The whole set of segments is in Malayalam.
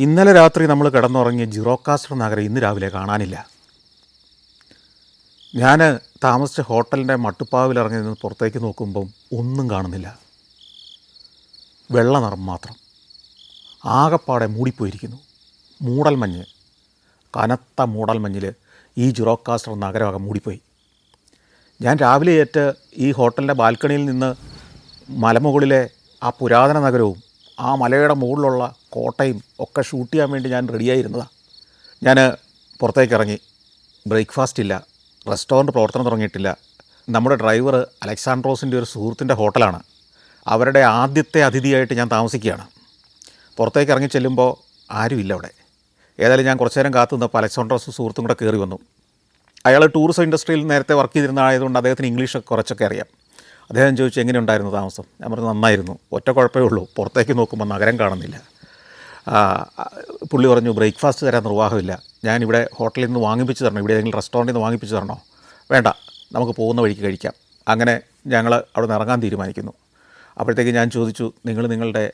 ഇന്നലെ രാത്രി നമ്മൾ കിടന്നുറങ്ങിയ ജിറോക്കാസ്റ്റർ നഗരം ഇന്ന് രാവിലെ കാണാനില്ല. ഞാൻ താമസിച്ച ഹോട്ടലിൻ്റെ മട്ടുപ്പാവിൽ ഇറങ്ങി നിന്ന് പുറത്തേക്ക് നോക്കുമ്പം ഒന്നും കാണുന്നില്ല. വെള്ള നിറം മാത്രം. ആകപ്പാടെ മൂടിപ്പോയിരിക്കുന്നു. മൂടൽമഞ്ഞ്, കനത്ത മൂടൽമഞ്ഞിൽ ഈ ജിറോക്കാസ്റ്റർ നഗരമൊക്കെ മൂടിപ്പോയി. ഞാൻ രാവിലെ ഈ ഹോട്ടലിൻ്റെ ബാൽക്കണിയിൽ നിന്ന് മലമുകളിലെ ആ പുരാതന നഗരവും ആ മലയുടെ മുകളിലുള്ള കോട്ടയും ഒക്കെ ഷൂട്ട് ചെയ്യാൻ വേണ്ടി ഞാൻ റെഡിയായിരുന്നതാണ്. ഞാൻ പുറത്തേക്ക് ഇറങ്ങി. ബ്രേക്ക്ഫാസ്റ്റ് ഇല്ല, റെസ്റ്റോറൻറ്റ് പ്രവർത്തനം തുടങ്ങിയിട്ടില്ല. നമ്മുടെ ഡ്രൈവർ അലക്സാൻഡ്രോസിൻ്റെ ഒരു സുഹൃത്തിൻ്റെ ഹോട്ടലാണ്. അവരുടെ ആദ്യത്തെ അതിഥിയായിട്ട് ഞാൻ താമസിക്കുകയാണ്. പുറത്തേക്ക് ഇറങ്ങി ചെല്ലുമ്പോൾ ആരുമില്ല അവിടെ. ഏതായാലും ഞാൻ കുറച്ചു നേരം കാത്തു നിന്നപ്പോൾ അലക്സാൻഡ്രോസ് സുഹൃത്തും കൂടെ കയറി വന്നു. അയാൾ ടൂറിസം ഇൻഡസ്ട്രിയിൽ നേരത്തെ വർക്ക് ചെയ്തിരുന്ന ആയതുകൊണ്ട് അദ്ദേഹത്തിന് ഇംഗ്ലീഷൊക്കെ കുറച്ചൊക്കെ അറിയാം. അദ്ദേഹം ചോദിച്ചു, എങ്ങനെ ഉണ്ടായിരുന്നു താമസം? ഞാൻ പറഞ്ഞു, നന്നായിരുന്നു, ഒറ്റ കുഴപ്പമേ ഉള്ളൂ, പുറത്തേക്ക് നോക്കുമ്പോൾ നഗരം കാണുന്നില്ല. പുള്ളി പറഞ്ഞു, ബ്രേക്ക്ഫാസ്റ്റ് തരാൻ നിർവാഹമില്ല, ഞാനിവിടെ ഹോട്ടലിൽ നിന്ന് വാങ്ങിപ്പിച്ച് തരണോ, ഇവിടെ ഏതെങ്കിലും റെസ്റ്റോറൻറ്റിൽ നിന്ന് വാങ്ങിപ്പിച്ച് തരണോ? വേണ്ട, നമുക്ക് പോകുന്ന വഴിക്ക് കഴിക്കാം. അങ്ങനെ ഞങ്ങൾ അവിടെ നിന്ന് ഇറങ്ങാൻ തീരുമാനിക്കുന്നു. അപ്പോഴത്തേക്ക് ഞാൻ ചോദിച്ചു, നിങ്ങളുടെ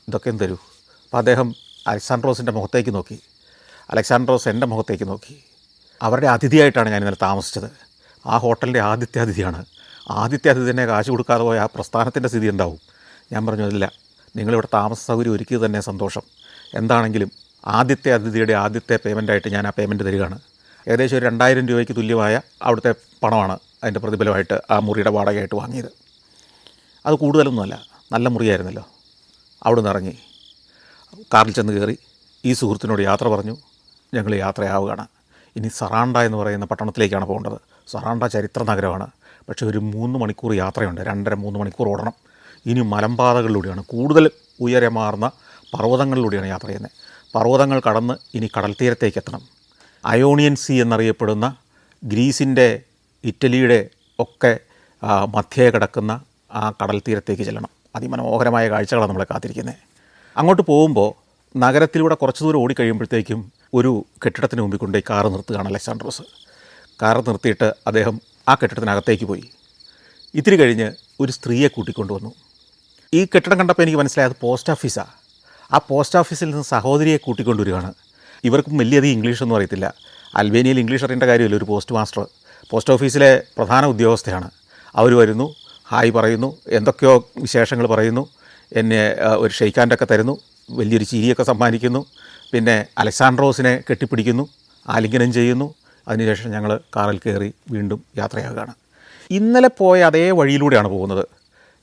ഇതൊക്കെ തരൂ. അപ്പോൾ അദ്ദേഹം അലക്സാൻഡ്രോസിൻ്റെ മുഖത്തേക്ക് നോക്കി. അലക്സാൻഡ്രോസ് എൻ്റെ മുഖത്തേക്ക് നോക്കി. അവരുടെ അതിഥിയായിട്ടാണ് ഞാൻ ഇന്നലെ താമസിച്ചത്. ആ ഹോട്ടലിൻ്റെ ആദ്യത്തെ അതിഥിയാണ്. ആദ്യത്തെ അതിഥി തന്നെ കാശ് കൊടുക്കാതെ പോയ ആ പ്രസ്ഥാനത്തിൻ്റെ സ്ഥിതി എന്താവും? ഞാൻ പറഞ്ഞു, ഇല്ല, നിങ്ങളിവിടെ താമസ സൗകര്യം ഒരുക്കിയത് തന്നെ സന്തോഷം. എന്താണെങ്കിലും ആദ്യത്തെ അതിഥിയുടെ ആദ്യത്തെ പേയ്മെൻറ്റായിട്ട് ഞാൻ ആ പേയ്മെൻറ്റ് തരികയാണ്. ഏകദേശം ഒരു 2000 രൂപയ്ക്ക് തുല്യമായ അവിടുത്തെ പണമാണ് അതിൻ്റെ പ്രതിഫലമായിട്ട് ആ മുറിയുടെ വാടകയായിട്ട് വാങ്ങിയത്. അത് കൂടുതലൊന്നുമല്ല, നല്ല മുറിയായിരുന്നല്ലോ. അവിടെ നിന്ന് ഇറങ്ങി കാറിൽ ചെന്ന് കയറി ഈ സുഹൃത്തിനോട് യാത്ര പറഞ്ഞു. ഞങ്ങൾ യാത്രയാവുകയാണ്. ഇനി സറാണ്ട എന്ന് പറയുന്ന പട്ടണത്തിലേക്കാണ് പോകേണ്ടത്. സറാണ്ട ചരിത്ര നഗരമാണ്. പക്ഷേ ഒരു 3 മണിക്കൂർ യാത്രയുണ്ട്, 2.5-3 മണിക്കൂർ ഓടണം. ഇനി മലമ്പാതകളിലൂടെയാണ്, കൂടുതൽ ഉയരമാർന്ന പർവ്വതങ്ങളിലൂടെയാണ് യാത്ര ചെയ്യുന്നത്. പർവ്വതങ്ങൾ കടന്ന് ഇനി കടൽ തീരത്തേക്ക് എത്തണം. അയോണിയൻ സീ എന്നറിയപ്പെടുന്ന ഗ്രീസിൻ്റെ, ഇറ്റലിയുടെ ഒക്കെ മധ്യേ കിടക്കുന്ന ആ കടൽ തീരത്തേക്ക് ചെല്ലണം. അതിമനോഹരമായ കാഴ്ചകളാണ് നമ്മളെ കാത്തിരിക്കുന്നത്. അങ്ങോട്ട് പോകുമ്പോൾ നഗരത്തിലൂടെ കുറച്ച് ദൂരം ഓടിക്കഴിയുമ്പോഴത്തേക്കും ഒരു കെട്ടിടത്തിന് മുമ്പിൽ കൊണ്ടുപോയി കാറ് നിർത്തുകയാണ് അലക്സാൻഡ്രോസ്. കാറ് നിർത്തിയിട്ട് അദ്ദേഹം ആ കെട്ടിടത്തിനകത്തേക്ക് പോയി. ഇത്തിരി കഴിഞ്ഞ് ഒരു സ്ത്രീയെ കൂട്ടിക്കൊണ്ടുവന്നു. ഈ കെട്ടിടം കണ്ടപ്പോൾ എനിക്ക് മനസ്സിലായത് പോസ്റ്റ് ഓഫീസാണ്. ആ പോസ്റ്റ് ഓഫീസിൽ നിന്ന് സഹോദരിയെ കൂട്ടിക്കൊണ്ടുവരികയാണ്. ഇവർക്കും വലിയധികം ഇംഗ്ലീഷൊന്നും അറിയത്തില്ല. അൽബേനിയയിൽ ഇംഗ്ലീഷ് അറിയേണ്ട കാര്യമില്ല. ഒരു പോസ്റ്റ് മാസ്റ്റർ, പോസ്റ്റ് ഓഫീസിലെ പ്രധാന ഉദ്യോഗസ്ഥയാണ്. അവർ വരുന്നു, ഹായ് പറയുന്നു, എന്തൊക്കെയോ വിശേഷങ്ങൾ പറയുന്നു, എന്നെ ഒരു ഷെയ്ക്കാൻ്റൊക്കെ തരുന്നു, വലിയൊരു ചിരിയൊക്കെ സമ്മാനിക്കുന്നു. പിന്നെ അലക്സാൻഡ്രോസിനെ കെട്ടിപ്പിടിക്കുന്നു, ആലിംഗനം ചെയ്യുന്നു. അതിനുശേഷം ഞങ്ങൾ കാറിൽ കയറി വീണ്ടും യാത്രയാകുകയാണ്. ഇന്നലെ പോയ അതേ വഴിയിലൂടെയാണ് പോകുന്നത്.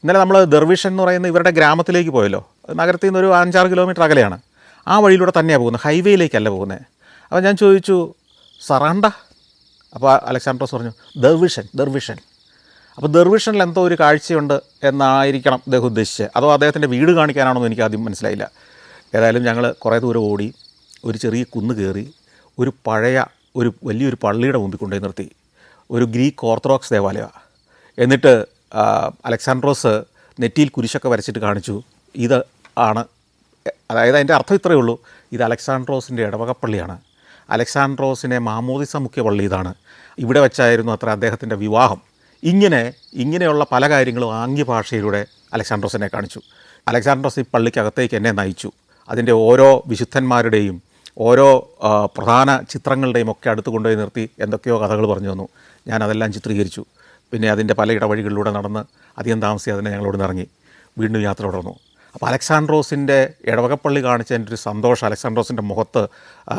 ഇന്നലെ നമ്മൾ ദർവിഷൻ എന്ന് പറയുന്ന ഇവരുടെ ഗ്രാമത്തിലേക്ക് പോയല്ലോ. നഗരത്തിൽ നിന്ന് ഒരു 5-6 കിലോമീറ്റർ അകലെയാണ്. ആ വഴിയിലൂടെ തന്നെയാണ് പോകുന്നത്, ഹൈവേയിലേക്കല്ല പോകുന്നത്. അപ്പോൾ ഞാൻ ചോദിച്ചു, സറാണ്ട? അപ്പോൾ അലക്സാൻഡ്രോസ് പറഞ്ഞു, ദർവിഷൻ. അപ്പോൾ ദർവിഷനിൽ എന്തോ ഒരു കാഴ്ചയുണ്ട് എന്നായിരിക്കണം അദ്ദേഹം ഉദ്ദേശിച്ചത്. അതോ അദ്ദേഹത്തിൻ്റെ വീട് കാണിക്കാനാണെന്ന് എനിക്ക് ആദ്യം മനസ്സിലായില്ല. ഏതായാലും ഞങ്ങൾ കുറേ ദൂരം ഓടി ഒരു ചെറിയ കുന്ന് കയറി ഒരു വലിയൊരു പള്ളിയുടെ മുമ്പിൽ കൊണ്ടുപോയി നിർത്തി. ഒരു ഗ്രീക്ക് ഓർത്തഡോക്സ് ദേവാലയമാണ്. എന്നിട്ട് അലക്സാൻഡ്രോസ് നെറ്റിയിൽ കുരിശൊക്കെ വരച്ചിട്ട് കാണിച്ചു, ഇത് ആണ്, അതായത് അതിൻ്റെ അർത്ഥം ഇത്രയേ ഉള്ളൂ, ഇത് അലക്സാൻഡ്രോസിൻ്റെ ഇടവകപ്പള്ളിയാണ്. അലക്സാൻഡ്രോസിനെ മാമോദിസ മുഖ്യ പള്ളി ഇതാണ്. ഇവിടെ വെച്ചായിരുന്നു അത്ര അദ്ദേഹത്തിൻ്റെ വിവാഹം. ഇങ്ങനെയുള്ള പല കാര്യങ്ങളും ആംഗ്യഭാഷയിലൂടെ അലക്സാൻഡ്രോസിനെ കാണിച്ചു. അലക്സാൻഡ്രോസ് ഈ പള്ളിക്കകത്തേക്ക് എന്നെ നയിച്ചു. അതിൻ്റെ ഓരോ വിശുദ്ധന്മാരുടെയും ഓരോ പ്രധാന ചിത്രങ്ങളുടെയും ഒക്കെ അടുത്ത് കൊണ്ടുപോയി നിർത്തി എന്തൊക്കെയോ കഥകൾ പറഞ്ഞു തന്നു. ഞാനതെല്ലാം ചിത്രീകരിച്ചു. പിന്നെ അതിൻ്റെ പല ഇടവഴികളിലൂടെ നടന്ന് അധികം താമസിയാതെ തന്നെ ഞങ്ങളോട് ഇറങ്ങി വീണ്ടും യാത്ര തുടർന്നു. അപ്പോൾ അലക്സാൻഡ്രോസിൻ്റെ ഇടവകപ്പള്ളി കാണിച്ചതിൻ്റെ ഒരു സന്തോഷം അലക്സാൻഡ്രോസിൻ്റെ മുഖത്ത്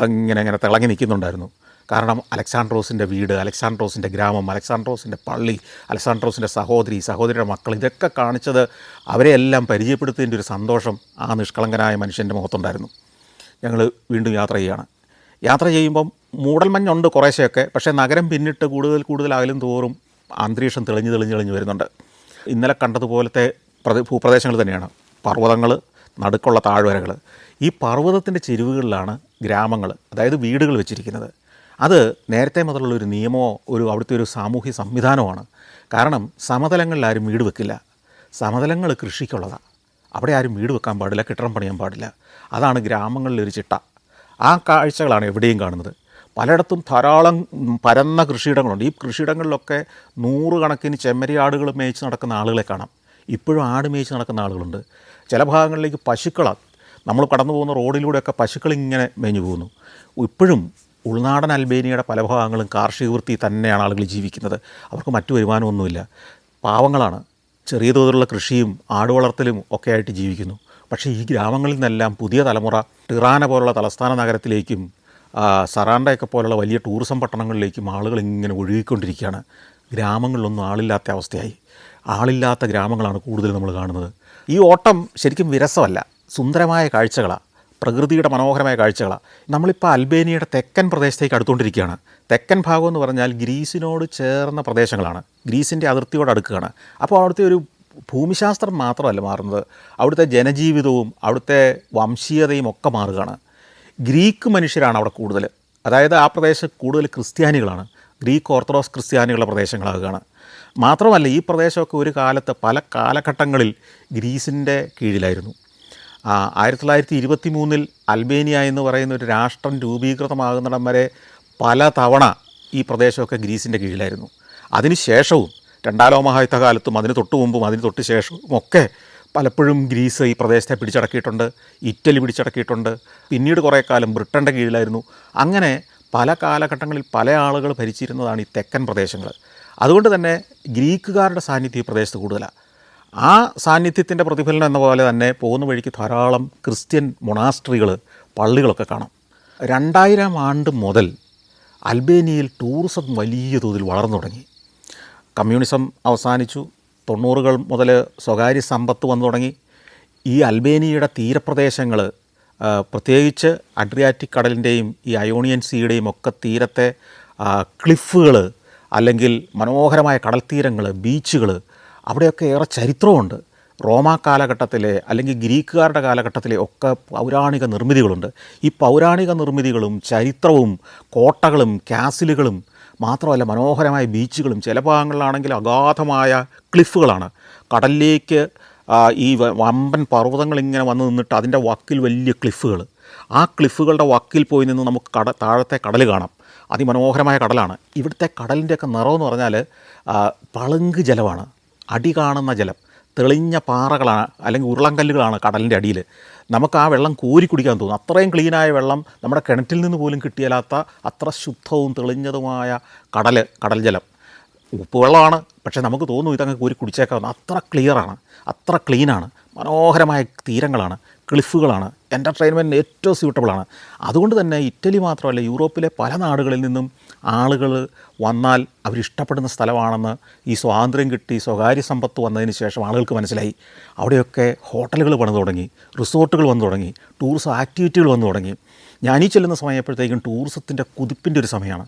ഇങ്ങനെ തിളങ്ങി നിൽക്കുന്നുണ്ടായിരുന്നു. കാരണം അലക്സാൻഡ്രോസിൻ്റെ വീട്, അലക്സാൻഡ്രോസിൻ്റെ ഗ്രാമം, അലക്സാൻഡ്രോസിൻ്റെ പള്ളി, അലക്സാൻഡ്രോസിൻ്റെ സഹോദരിയുടെ മക്കൾ, ഇതൊക്കെ കാണിച്ചത് അവരെയെല്ലാം പരിചയപ്പെടുത്തിയതിൻ്റെ ഒരു സന്തോഷം ആ നിഷ്കളങ്കനായ മനുഷ്യൻ്റെ മുഖത്തുണ്ടായിരുന്നു. ഞങ്ങൾ വീണ്ടും യാത്ര ചെയ്യുകയാണ്. യാത്ര ചെയ്യുമ്പം മൂടൽമഞ്ഞുണ്ട് കുറേശ്ശെയൊക്കെ, പക്ഷേ നഗരം പിന്നിട്ട് കൂടുതൽ അകലും തോറും അന്തരീക്ഷം തെളിഞ്ഞ് വരുന്നുണ്ട്. ഇന്നലെ കണ്ടതുപോലത്തെ ഭൂപ്രദേശങ്ങൾ തന്നെയാണ്. പർവ്വതങ്ങൾ, നടുക്കുള്ള താഴ്വരകൾ. ഈ പർവ്വതത്തിൻ്റെ ചെരുവുകളിലാണ് ഗ്രാമങ്ങൾ, അതായത് വീടുകൾ വെച്ചിരിക്കുന്നത്. അത് നേരത്തെ മുതലുള്ള ഒരു നിയമമോ അവിടുത്തെ ഒരു സാമൂഹ്യ സംവിധാനമാണ്. കാരണം സമതലങ്ങളിൽ ആരും വീട് വെക്കില്ല. സമതലങ്ങൾ കൃഷിക്കുള്ളതാണ്. അവിടെ ആരും വീട് വെക്കാൻ പാടില്ല, കെട്ടിടം പണിയാൻ പാടില്ല. അതാണ് ഗ്രാമങ്ങളിലൊരു ചിട്ട. ആ കാഴ്ചകളാണ് എവിടെയും കാണുന്നത്. പലയിടത്തും ധാരാളം പരന്ന കൃഷിയിടങ്ങളുണ്ട്. ഈ കൃഷിയിടങ്ങളിലൊക്കെ 100 കണക്കിന് ചെമ്മരിയാടുകൾ മേയിച്ച് നടക്കുന്ന ആളുകളെ കാണാം. ഇപ്പോഴും ആട് മേയിച്ച് നടക്കുന്ന ആളുകളുണ്ട്. ചില ഭാഗങ്ങളിലേക്ക് പശുക്കളാണ്, നമ്മൾ കടന്നു പോകുന്ന റോഡിലൂടെയൊക്കെ പശുക്കളിങ്ങനെ മേഞ്ഞു പോകുന്നു. ഇപ്പോഴും ഉൾനാടൻ അൽബേനിയയുടെ പല ഭാഗങ്ങളും കാർഷിക വൃത്തി തന്നെയാണ് ആളുകൾ ജീവിക്കുന്നത്. അവർക്ക് മറ്റു വരുമാനമൊന്നുമില്ല, പാവങ്ങളാണ്. ചെറിയ തോതിലുള്ള കൃഷിയും ആടുവളർത്തലും ഒക്കെ ആയിട്ട് ജീവിക്കുന്നു. പക്ഷേ ഈ ഗ്രാമങ്ങളിൽ നിന്നെല്ലാം പുതിയ തലമുറ ടിറാന പോലുള്ള തലസ്ഥാന നഗരത്തിലേക്കും സറാണ്ടയൊക്കെ പോലുള്ള വലിയ ടൂറിസം പട്ടണങ്ങളിലേക്കും ആളുകൾ ഇങ്ങനെ ഒഴുകിക്കൊണ്ടിരിക്കുകയാണ്. ഗ്രാമങ്ങളിലൊന്നും ആളില്ലാത്ത അവസ്ഥയായി. ആളില്ലാത്ത ഗ്രാമങ്ങളാണ് കൂടുതൽ നമ്മൾ കാണുന്നത്. ഈ ഓട്ടം ശരിക്കും വിരസമല്ല, സുന്ദരമായ കാഴ്ചകളാണ്, പ്രകൃതിയുടെ മനോഹരമായ കാഴ്ചകളാണ്. നമ്മളിപ്പോൾ അൽബേനിയയുടെ തെക്കൻ പ്രദേശത്തേക്ക് അടുത്തുകൊണ്ടിരിക്കുകയാണ്. തെക്കൻ ഭാഗം എന്ന് പറഞ്ഞാൽ ഗ്രീസിനോട് ചേർന്ന പ്രദേശങ്ങളാണ്, ഗ്രീസിൻ്റെ അതിർത്തിയോട് അടുക്കുകയാണ്. അപ്പോൾ അവിടുത്തെ ഒരു ഭൂമിശാസ്ത്രം മാത്രമല്ല മാറുന്നത്, അവിടുത്തെ ജനജീവിതവും അവിടുത്തെ വംശീയതയും ഒക്കെ മാറുകയാണ്. ഗ്രീക്ക് മനുഷ്യരാണ് അവിടെ കൂടുതൽ, അതായത് ആ പ്രദേശം കൂടുതൽ ക്രിസ്ത്യാനികളാണ്, ഗ്രീക്ക് ഓർത്തഡോക്സ് ക്രിസ്ത്യാനികളുടെ പ്രദേശങ്ങളാകുകയാണ്. മാത്രമല്ല ഈ പ്രദേശമൊക്കെ ഒരു കാലത്ത് പല കാലഘട്ടങ്ങളിൽ ഗ്രീസിൻ്റെ കീഴിലായിരുന്നു. 1923 അൽബേനിയ എന്ന് പറയുന്ന ഒരു രാഷ്ട്രം രൂപീകൃതമാകുന്നിടം വരെ പല തവണ ഈ പ്രദേശമൊക്കെ ഗ്രീസിൻ്റെ കീഴിലായിരുന്നു. അതിനുശേഷവും രണ്ടാം ലോകമഹായുദ്ധ കാലത്തും അതിന് തൊട്ട് മുമ്പും അതിന് തൊട്ട് ശേഷവും ഒക്കെ പലപ്പോഴും ഗ്രീസ് ഈ പ്രദേശത്തെ പിടിച്ചടക്കിയിട്ടുണ്ട്, ഇറ്റലി പിടിച്ചടക്കിയിട്ടുണ്ട്. പിന്നീട് കുറേ കാലം ബ്രിട്ടൻ്റെ കീഴിലായിരുന്നു. അങ്ങനെ പല കാലഘട്ടങ്ങളിൽ പല ആളുകൾ ഭരിച്ചിരുന്നതാണ് ഈ തെക്കൻ പ്രദേശങ്ങൾ. അതുകൊണ്ട് തന്നെ ഗ്രീക്കുകാരുടെ സാന്നിധ്യം ഈ പ്രദേശത്ത് കൂടുതലാണ്. ആ സാന്നിധ്യത്തിൻ്റെ പ്രതിഫലനം എന്ന പോലെ തന്നെ പോകുന്ന വഴിക്ക് ധാരാളം ക്രിസ്ത്യൻ മൊണാസ്ട്രികൾ, പള്ളികളൊക്കെ കാണാം. 2000 ആണ്ട് മുതൽ അൽബേനിയയിൽ ടൂറിസം വലിയ തോതിൽ വളർന്നു തുടങ്ങി. കമ്മ്യൂണിസം അവസാനിച്ചു. 90കൾ മുതൽ സ്വകാര്യ സമ്പത്ത് വന്നു തുടങ്ങി. ഈ അൽബേനിയയുടെ തീരപ്രദേശങ്ങൾ, പ്രത്യേകിച്ച് അഡ്രിയാറ്റിക് കടലിൻ്റെയും ഈ അയോണിയൻ സീയുടെയും ഒക്കെ തീരത്തെ ക്ലിഫുകൾ, അല്ലെങ്കിൽ മനോഹരമായ കടൽത്തീരങ്ങൾ, ബീച്ചുകൾ, അവിടെയൊക്കെ ഏറെ ചരിത്രമുണ്ട്. റോമാ കാലഘട്ടത്തിലെ അല്ലെങ്കിൽ ഗ്രീക്കുകാരുടെ കാലഘട്ടത്തിലെ ഒക്കെ പൗരാണിക നിർമ്മിതികളുണ്ട്. ഈ പൗരാണിക നിർമ്മിതികളും ചരിത്രവും കോട്ടകളും കാസിലുകളും മാത്രമല്ല മനോഹരമായ ബീച്ചുകളും, ചില ഭാഗങ്ങളിലാണെങ്കിൽ അഗാധമായ ക്ലിഫുകളാണ്. കടലിലേക്ക് ഈ വമ്പൻ പർവ്വതങ്ങൾ ഇങ്ങനെ വന്ന് നിന്നിട്ട് അതിൻ്റെ വക്കിൽ വലിയ ക്ലിഫുകൾ, ആ ക്ലിഫുകളുടെ വക്കിൽ പോയി നിന്ന് നമുക്ക് താഴത്തെ കടൽ കാണാം. അതിമനോഹരമായ കടലാണ്. ഇവിടുത്തെ കടലിൻ്റെയൊക്കെ നിറമെന്ന് പറഞ്ഞാൽ പളുങ്ക് ജലമാണ്, അടി കാണുന്ന ജലം, തെളിഞ്ഞ പാറകളാണ് അല്ലെങ്കിൽ ഉരുളൻകല്ലുകളാണ് കടലിൻ്റെ അടിയിൽ. നമുക്ക് ആ വെള്ളം കോരി കുടിക്കാൻ തോന്നും. അത്രയും ക്ലീനായ വെള്ളം നമ്മുടെ കിണറ്റിൽ നിന്ന് പോലും കിട്ടിയാലാത്ത അത്ര ശുദ്ധവും തെളിഞ്ഞതുമായ കടൽ ജലം. ഉപ്പുവെള്ളമാണ്, പക്ഷേ നമുക്ക് തോന്നും ഇതങ്ങ് കോരി കുടിച്ചേക്കാവുന്ന, അത്ര ക്ലിയറാണ്, അത്ര ക്ലീനാണ്. മനോഹരമായ തീരങ്ങളാണ്, ക്ലിഫുകളാണ്, എൻ്റർടൈൻമെൻറ്റിന് ഏറ്റവും സ്യൂട്ടബിളാണ്. അതുകൊണ്ട് തന്നെ ഇറ്റലി മാത്രമല്ല യൂറോപ്പിലെ പല നാടുകളിൽ നിന്നും ആളുകൾ വന്നാൽ അവരിഷ്ടപ്പെടുന്ന സ്ഥലമാണെന്ന് ഈ സ്വാതന്ത്ര്യം കിട്ടി സ്വകാര്യ സമ്പത്ത് വന്നതിന് ശേഷം ആളുകൾക്ക് മനസ്സിലായി. അവിടെയൊക്കെ ഹോട്ടലുകൾ വന്നു തുടങ്ങി, റിസോർട്ടുകൾ വന്നു തുടങ്ങി, ടൂറിസം ആക്ടിവിറ്റികൾ വന്നു തുടങ്ങി. ഞാനീ ചെല്ലുന്ന സമയപ്പോഴത്തേക്കും ടൂറിസത്തിൻ്റെ കുതിപ്പിൻ്റെ ഒരു സമയമാണ്.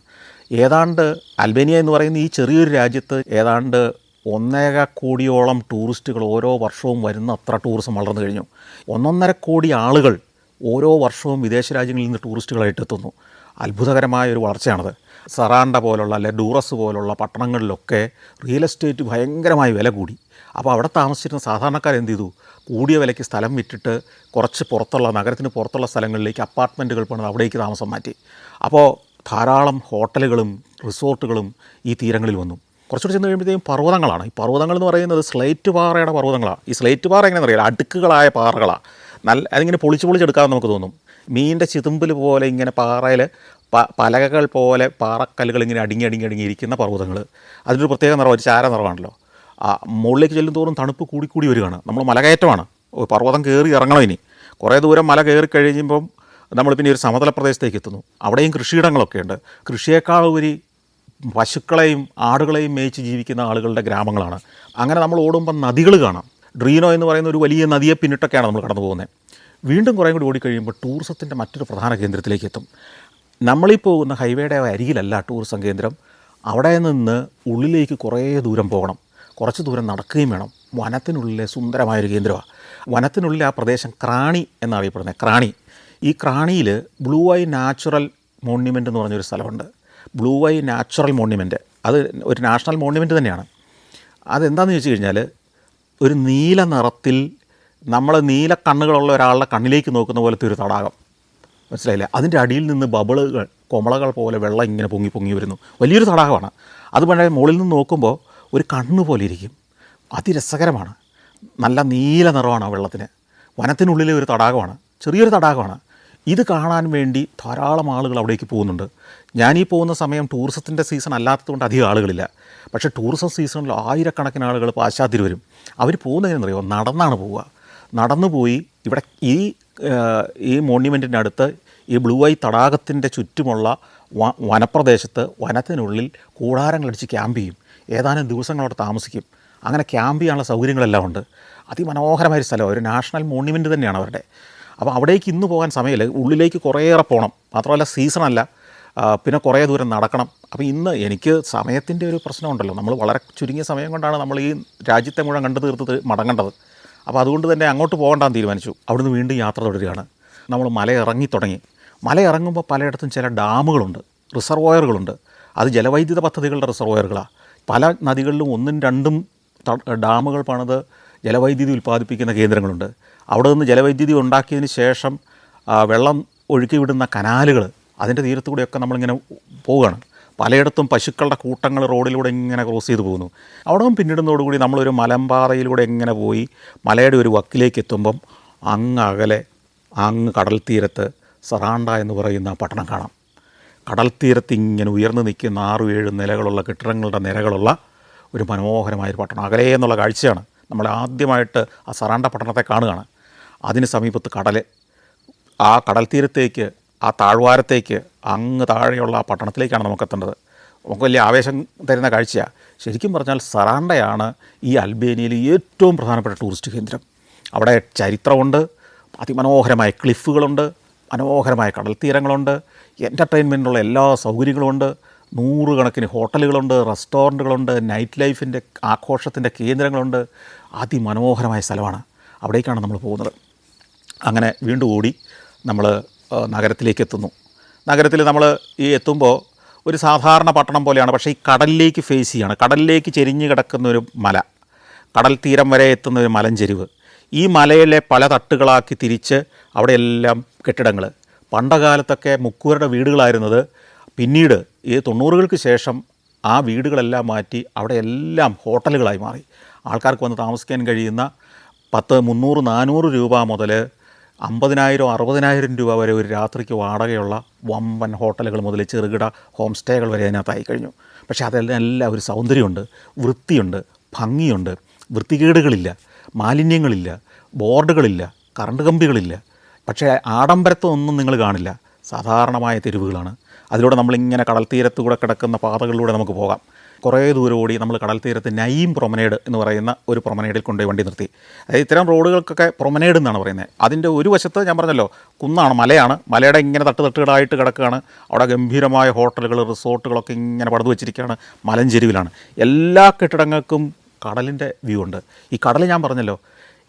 ഏതാണ്ട് അൽബേനിയ എന്ന് പറയുന്ന ഈ ചെറിയൊരു രാജ്യത്ത് ഏതാണ്ട് 1.25 കോടിയോളം ടൂറിസ്റ്റുകൾ ഓരോ വർഷവും വരുന്ന അത്ര ടൂറിസം വളർന്നു കഴിഞ്ഞു. 1.5 കോടി ആളുകൾ ഓരോ വർഷവും വിദേശ രാജ്യങ്ങളിൽ നിന്ന് ടൂറിസ്റ്റുകളായിട്ട് എത്തുന്നു. അത്ഭുതകരമായ ഒരു വളർച്ചയാണത്. സറാണ്ട പോലുള്ള അല്ലെ ഡൂറസ് പോലുള്ള പട്ടണങ്ങളിലൊക്കെ റിയൽ എസ്റ്റേറ്റ് ഭയങ്കരമായി വില കൂടി. അപ്പോൾ അവിടെ താമസിച്ചിരുന്ന സാധാരണക്കാർ എന്ത് ചെയ്തു? കൂടിയ വിലയ്ക്ക് സ്ഥലം വിറ്റിട്ട് കുറച്ച് പുറത്തുള്ള നഗരത്തിന് പുറത്തുള്ള സ്ഥലങ്ങളിലേക്ക് അപ്പാർട്ട്മെൻറ്റുകൾ പണിത് അവിടേക്ക് താമസം മാറ്റി. അപ്പോൾ ധാരാളം ഹോട്ടലുകളും റിസോർട്ടുകളും ഈ തീരങ്ങളിൽ വന്നു. കുറച്ചുകൂടി ചെന്ന് കഴിയുമ്പോഴത്തേക്കും പർവ്വതങ്ങളാണ്. ഈ പർവ്വതങ്ങൾ എന്ന് പറയുന്നത് സ്ലേറ്റ് പാറയുടെ പർവ്വതങ്ങളാണ്. ഈ സ്ലേറ്റ് പാറ എങ്ങനെയാണെന്ന് അറിയില്ല, അടുക്കുകളായ പാറകളാണ്. അതിങ്ങനെ പൊളിച്ചെടുക്കാമെന്ന് നമുക്ക് തോന്നും. മീനിൻ്റെ ചിതുമ്പിൽ പോലെ ഇങ്ങനെ പാറയിൽ പലകകൾ പോലെ പാറക്കല്ലുകൾ ഇങ്ങനെ അടുങ്ങിയിരിക്കുന്ന പർവ്വതങ്ങൾ. അതിനൊരു പ്രത്യേക നിറം, ഒരു ചാര നിറമാണല്ലോ. മുകളിലേക്ക് ചെല്ലും തോറും തണുപ്പ് കൂടി വരികയാണ്. നമ്മൾ മലകയറ്റമാണ്, പർവ്വതം കയറി ഇറങ്ങണം. ഇനി കുറേ ദൂരം മല കയറി കഴിയുമ്പം നമ്മൾ പിന്നെ ഒരു സമതല പ്രദേശത്തേക്ക് എത്തുന്നു. അവിടെയും കൃഷിയിടങ്ങളൊക്കെ ഉണ്ട്. കൃഷിയേക്കാൾ ഉപരി പശുക്കളെയും ആടുകളെയും മേയിച്ച് ജീവിക്കുന്ന ആളുകളുടെ ഗ്രാമങ്ങളാണ്. അങ്ങനെ നമ്മൾ ഓടുമ്പം നദികൾ കാണാം. ഡ്രീനോ എന്ന് പറയുന്ന ഒരു വലിയ നദിയെ പിന്നിട്ടൊക്കെയാണ് നമ്മൾ കടന്നു പോകുന്നത്. വീണ്ടും കുറേ കൂടി ഓടിക്കഴിയുമ്പോൾ ടൂറിസത്തിൻ്റെ മറ്റൊരു പ്രധാന കേന്ദ്രത്തിലേക്ക് എത്തും. നമ്മളീ പോകുന്ന ഹൈവേയുടെ അരികിലല്ല ടൂറിസം കേന്ദ്രം. അവിടെ നിന്ന് ഉള്ളിലേക്ക് കുറേ ദൂരം പോകണം, കുറച്ച് ദൂരം നടക്കുകയും വേണം. വനത്തിനുള്ളിലെ സുന്ദരമായൊരു കേന്ദ്രമാണ്. വനത്തിനുള്ളിൽ ആ പ്രദേശം ക്രാണി എന്നറിയപ്പെടുന്നത്. ക്രാണി, ഈ ക്രാണിയിൽ ബ്ലൂ ഐ നാച്ചുറൽ മോണ്യുമെൻ്റ് എന്ന് പറഞ്ഞൊരു സ്ഥലമുണ്ട്. ബ്ലൂ ഐ നാച്ചുറൽ മോണ്യുമെൻ്റ്, അത് ഒരു നാഷണൽ മോണ്യുമെൻ്റ് തന്നെയാണ്. അതെന്താണെന്ന് ചോദിച്ചു കഴിഞ്ഞാൽ, ഒരു നീല നിറത്തിൽ നമ്മൾ നീല കണ്ണുകളുള്ള ഒരാളുടെ കണ്ണിലേക്ക് നോക്കുന്ന പോലത്തെ ഒരു തടാകം, മനസ്സിലായില്ലേ? അതിൻ്റെ അടിയിൽ നിന്ന് ബബിളുകൾ, കൊമളകൾ പോലെ വെള്ളം ഇങ്ങനെ പൊങ്ങി വരുന്നു. വലിയൊരു തടാകമാണ്. അത് പക്ഷേ മുകളിൽ നിന്ന് നോക്കുമ്പോൾ ഒരു കണ്ണ് പോലെ ഇരിക്കും. അതിരസകരമാണ്. നല്ല നീല നിറമാണ് ആ വെള്ളത്തിന്. വനത്തിനുള്ളിലെ ഒരു തടാകമാണ്. ചെറിയൊരു തടാകമാണ്. ഇത് കാണാൻ വേണ്ടി ധാരാളം ആളുകൾ അവിടേക്ക് പോകുന്നുണ്ട്. ഞാനീ പോകുന്ന സമയം ടൂറിസത്തിൻ്റെ സീസൺ അല്ലാത്തതുകൊണ്ട് അധികം ആളുകളില്ല. പക്ഷേ ടൂറിസം സീസണിൽ ആയിരക്കണക്കിന് ആളുകൾ പാശ്ചാത്യർ വരും. അവർ പോകുന്നതെന്നറിയോ, നടന്നാണ് പോവുക. നടന്നു പോയി ഇവിടെ ഈ മോണ്യുമെൻറ്റിൻ്റെ അടുത്ത് ഈ ബ്ലൂ ഐ തടാകത്തിൻ്റെ ചുറ്റുമുള്ള വനപ്രദേശത്ത് വനത്തിനുള്ളിൽ കൂടാരങ്ങളടിച്ച് ക്യാമ്പ് ചെയ്യും. ഏതാനും ദിവസങ്ങളവിടെ താമസിക്കും. അങ്ങനെ ക്യാമ്പ് ചെയ്യാനുള്ള സൗകര്യങ്ങളെല്ലാം ഉണ്ട്. അതിമനോഹരമായൊരു സ്ഥലമാണ്, ഒരു നാഷണൽ മോണ്യുമെൻറ്റ് തന്നെയാണ് അവരുടെ. അപ്പോൾ അവിടേക്ക് ഇന്ന് പോകാൻ സമയമില്ല. ഉള്ളിലേക്ക് കുറേയേറെ പോകണം. മാത്രമല്ല സീസണല്ല, പിന്നെ കുറേ ദൂരം നടക്കണം. അപ്പോൾ ഇന്ന് എനിക്ക് സമയത്തിൻ്റെ ഒരു പ്രശ്നമുണ്ടല്ലോ. നമ്മൾ വളരെ ചുരുങ്ങിയ സമയം കൊണ്ടാണ് നമ്മൾ ഈ രാജ്യത്തെ മുഴുവൻ കണ്ടു തീർത്ത് മടങ്ങേണ്ടത്. അപ്പോൾ അതുകൊണ്ട് തന്നെ അങ്ങോട്ട് പോകണ്ടാന്ന് തീരുമാനിച്ചു. അവിടുന്ന് വീണ്ടും യാത്ര തുടരുകയാണ്. നമ്മൾ മല ഇറങ്ങി തുടങ്ങി. മല ഇറങ്ങുമ്പോൾ പലയിടത്തും ചില ഡാമുകളുണ്ട്, റിസർവോയറുകളുണ്ട്. അത് ജലവൈദ്യുത പദ്ധതികളുടെ റിസർവോയറുകളാണ്. പല നദികളിലും 1ഉം 2ഉം ഡാമുകൾ പണിത് ജലവൈദ്യുതി ഉൽപ്പാദിപ്പിക്കുന്ന കേന്ദ്രങ്ങളുണ്ട്. അവിടെ നിന്ന് ജലവൈദ്യുതി ഉണ്ടാക്കിയതിന് ശേഷം വെള്ളം ഒഴുക്കി വിടുന്ന കനാലുകൾ, അതിൻ്റെ തീരത്തുകൂടെയൊക്കെ നമ്മളിങ്ങനെ പോവുകയാണ്. പലയിടത്തും പശുക്കളുടെ കൂട്ടങ്ങൾ റോഡിലൂടെ ഇങ്ങനെ ക്രോസ് ചെയ്ത് പോകുന്നു. അവിടെ നിന്ന് പിന്നിടുന്നതോടുകൂടി നമ്മളൊരു മലമ്പാതയിലൂടെ ഇങ്ങനെ പോയി മലയുടെ ഒരു വക്കിലേക്ക് എത്തുമ്പം അങ്ങ് അകലെ അങ്ങ് കടൽ തീരത്ത് സറാണ്ട എന്ന് പറയുന്ന പട്ടണം കാണാം. കടൽ തീരത്ത് ഇങ്ങനെ ഉയർന്നു നിൽക്കുന്ന 6-7 നിലകളുള്ള കെട്ടിടങ്ങളുടെ നിരകളുള്ള ഒരു മനോഹരമായൊരു പട്ടണം. അകലെ എന്നുള്ള കാഴ്ചയാണ്. നമ്മൾ ആദ്യമായിട്ട് ആ സറാണ്ട പട്ടണത്തെ കാണുകയാണ്. അതിന് സമീപത്ത് കടൽ. ആ കടൽ തീരത്തേക്ക്, ആ താഴ്വാരത്തേക്ക്, അങ്ങ് താഴെയുള്ള ആ പട്ടണത്തിലേക്കാണ് നമുക്കെത്തേണ്ടത്. നമുക്ക് വലിയ ആവേശം തരുന്ന കാഴ്ചയാണ്. ശരിക്കും പറഞ്ഞാൽ സറാണ്ടയാണ് ഈ അൽബേനിയയിലെ ഏറ്റവും പ്രധാനപ്പെട്ട ടൂറിസ്റ്റ് കേന്ദ്രം. അവിടെ ചരിത്രമുണ്ട്, അതിമനോഹരമായ ക്ലിഫുകളുണ്ട്, മനോഹരമായ കടൽ തീരങ്ങളുണ്ട്, എൻ്റർടൈൻമെൻറ്റിനുള്ള എല്ലാ സൗകര്യങ്ങളുമുണ്ട്, 100 കണക്കിന് ഹോട്ടലുകളുണ്ട്, റെസ്റ്റോറൻറ്റുകളുണ്ട്, നൈറ്റ് ലൈഫിൻ്റെ ആഘോഷത്തിൻ്റെ കേന്ദ്രങ്ങളുണ്ട്. അതിമനോഹരമായ സ്ഥലമാണ്. അവിടേക്കാണ് നമ്മൾ പോകുന്നത്. അങ്ങനെ വീണ്ടും ഓടി നമ്മൾ നഗരത്തിലേക്ക് എത്തുന്നു. നഗരത്തിൽ നമ്മൾ എത്തുമ്പോൾ ഒരു സാധാരണ പട്ടണം പോലെയാണ്. പക്ഷേ ഈ കടലിലേക്ക് ഫേസ് ചെയ്യാണ്. കടലിലേക്ക് ചെരിഞ്ഞ് കിടക്കുന്ന ഒരു മല, കടൽ തീരം വരെ എത്തുന്ന ഒരു മലഞ്ചെരിവ്. ഈ മലയിലെ പല തട്ടുകളാക്കി തിരിച്ച് അവിടെയെല്ലാം കെട്ടിടങ്ങൾ. പണ്ടകാലത്തൊക്കെ മുക്കൂരുടെ വീടുകളായിരുന്നത്. പിന്നീട് ഈ 90കൾക്ക് ശേഷം ആ വീടുകളെല്ലാം മാറ്റി അവിടെയെല്ലാം ഹോട്ടലുകളായി മാറി. ആൾക്കാർക്ക് വന്ന് താമസിക്കാൻ കഴിയുന്ന 10, 300, 400 രൂപ മുതൽ 50,000, 60,000 രൂപ വരെ ഒരു രാത്രിക്ക് വാടകയുള്ള വമ്പൻ ഹോട്ടലുകൾ മുതൽ ചെറുകിട ഹോം സ്റ്റേകൾ വരെ അതിനകത്തായി കഴിഞ്ഞു. പക്ഷേ അതെല്ലാം ഒരു സൗന്ദര്യമുണ്ട്, വൃത്തിയുണ്ട്, ഭംഗിയുണ്ട്, വൃത്തികേടുകളില്ല, മാലിന്യങ്ങളില്ല, ബോർഡുകളില്ല, കറണ്ട് കമ്പികളില്ല. പക്ഷേ ആഡംബരത്വമൊന്നും നിങ്ങൾ കാണില്ല. സാധാരണമായ തെരുവുകളാണ്. അതിലൂടെ നമ്മളിങ്ങനെ കടൽ തീരത്തുകൂടെ കിടക്കുന്ന പാതകളിലൂടെ നമുക്ക് പോകാം. കുറേ ദൂരം ഓടി നമ്മൾ കടൽ തീരത്ത് നയീം പ്രൊമനേഡ് എന്ന് പറയുന്ന ഒരു പ്രൊമനേഡിൽ കൊണ്ടുപോയി വണ്ടി നിർത്തി. അതായത് ഇത്തരം റോഡുകൾക്കൊക്കെ പ്രൊമനേഡ് എന്നാണ് പറയുന്നത്. അതിൻ്റെ ഒരു വശത്ത് ഞാൻ പറഞ്ഞല്ലോ കുന്നാണ്, മലയാണ്. മലയുടെ ഇങ്ങനെ തട്ടുകളായിട്ട് കിടക്കുകയാണ്. അവിടെ ഗംഭീരമായ ഹോട്ടലുകൾ, റിസോർട്ടുകളൊക്കെ ഇങ്ങനെ പടുതു വെച്ചിരിക്കുകയാണ്. മലഞ്ചെരുവിലാണ്. എല്ലാ കെട്ടിടങ്ങൾക്കും കടലിൻ്റെ വ്യൂ ഉണ്ട്. ഈ കടൽ ഞാൻ പറഞ്ഞല്ലോ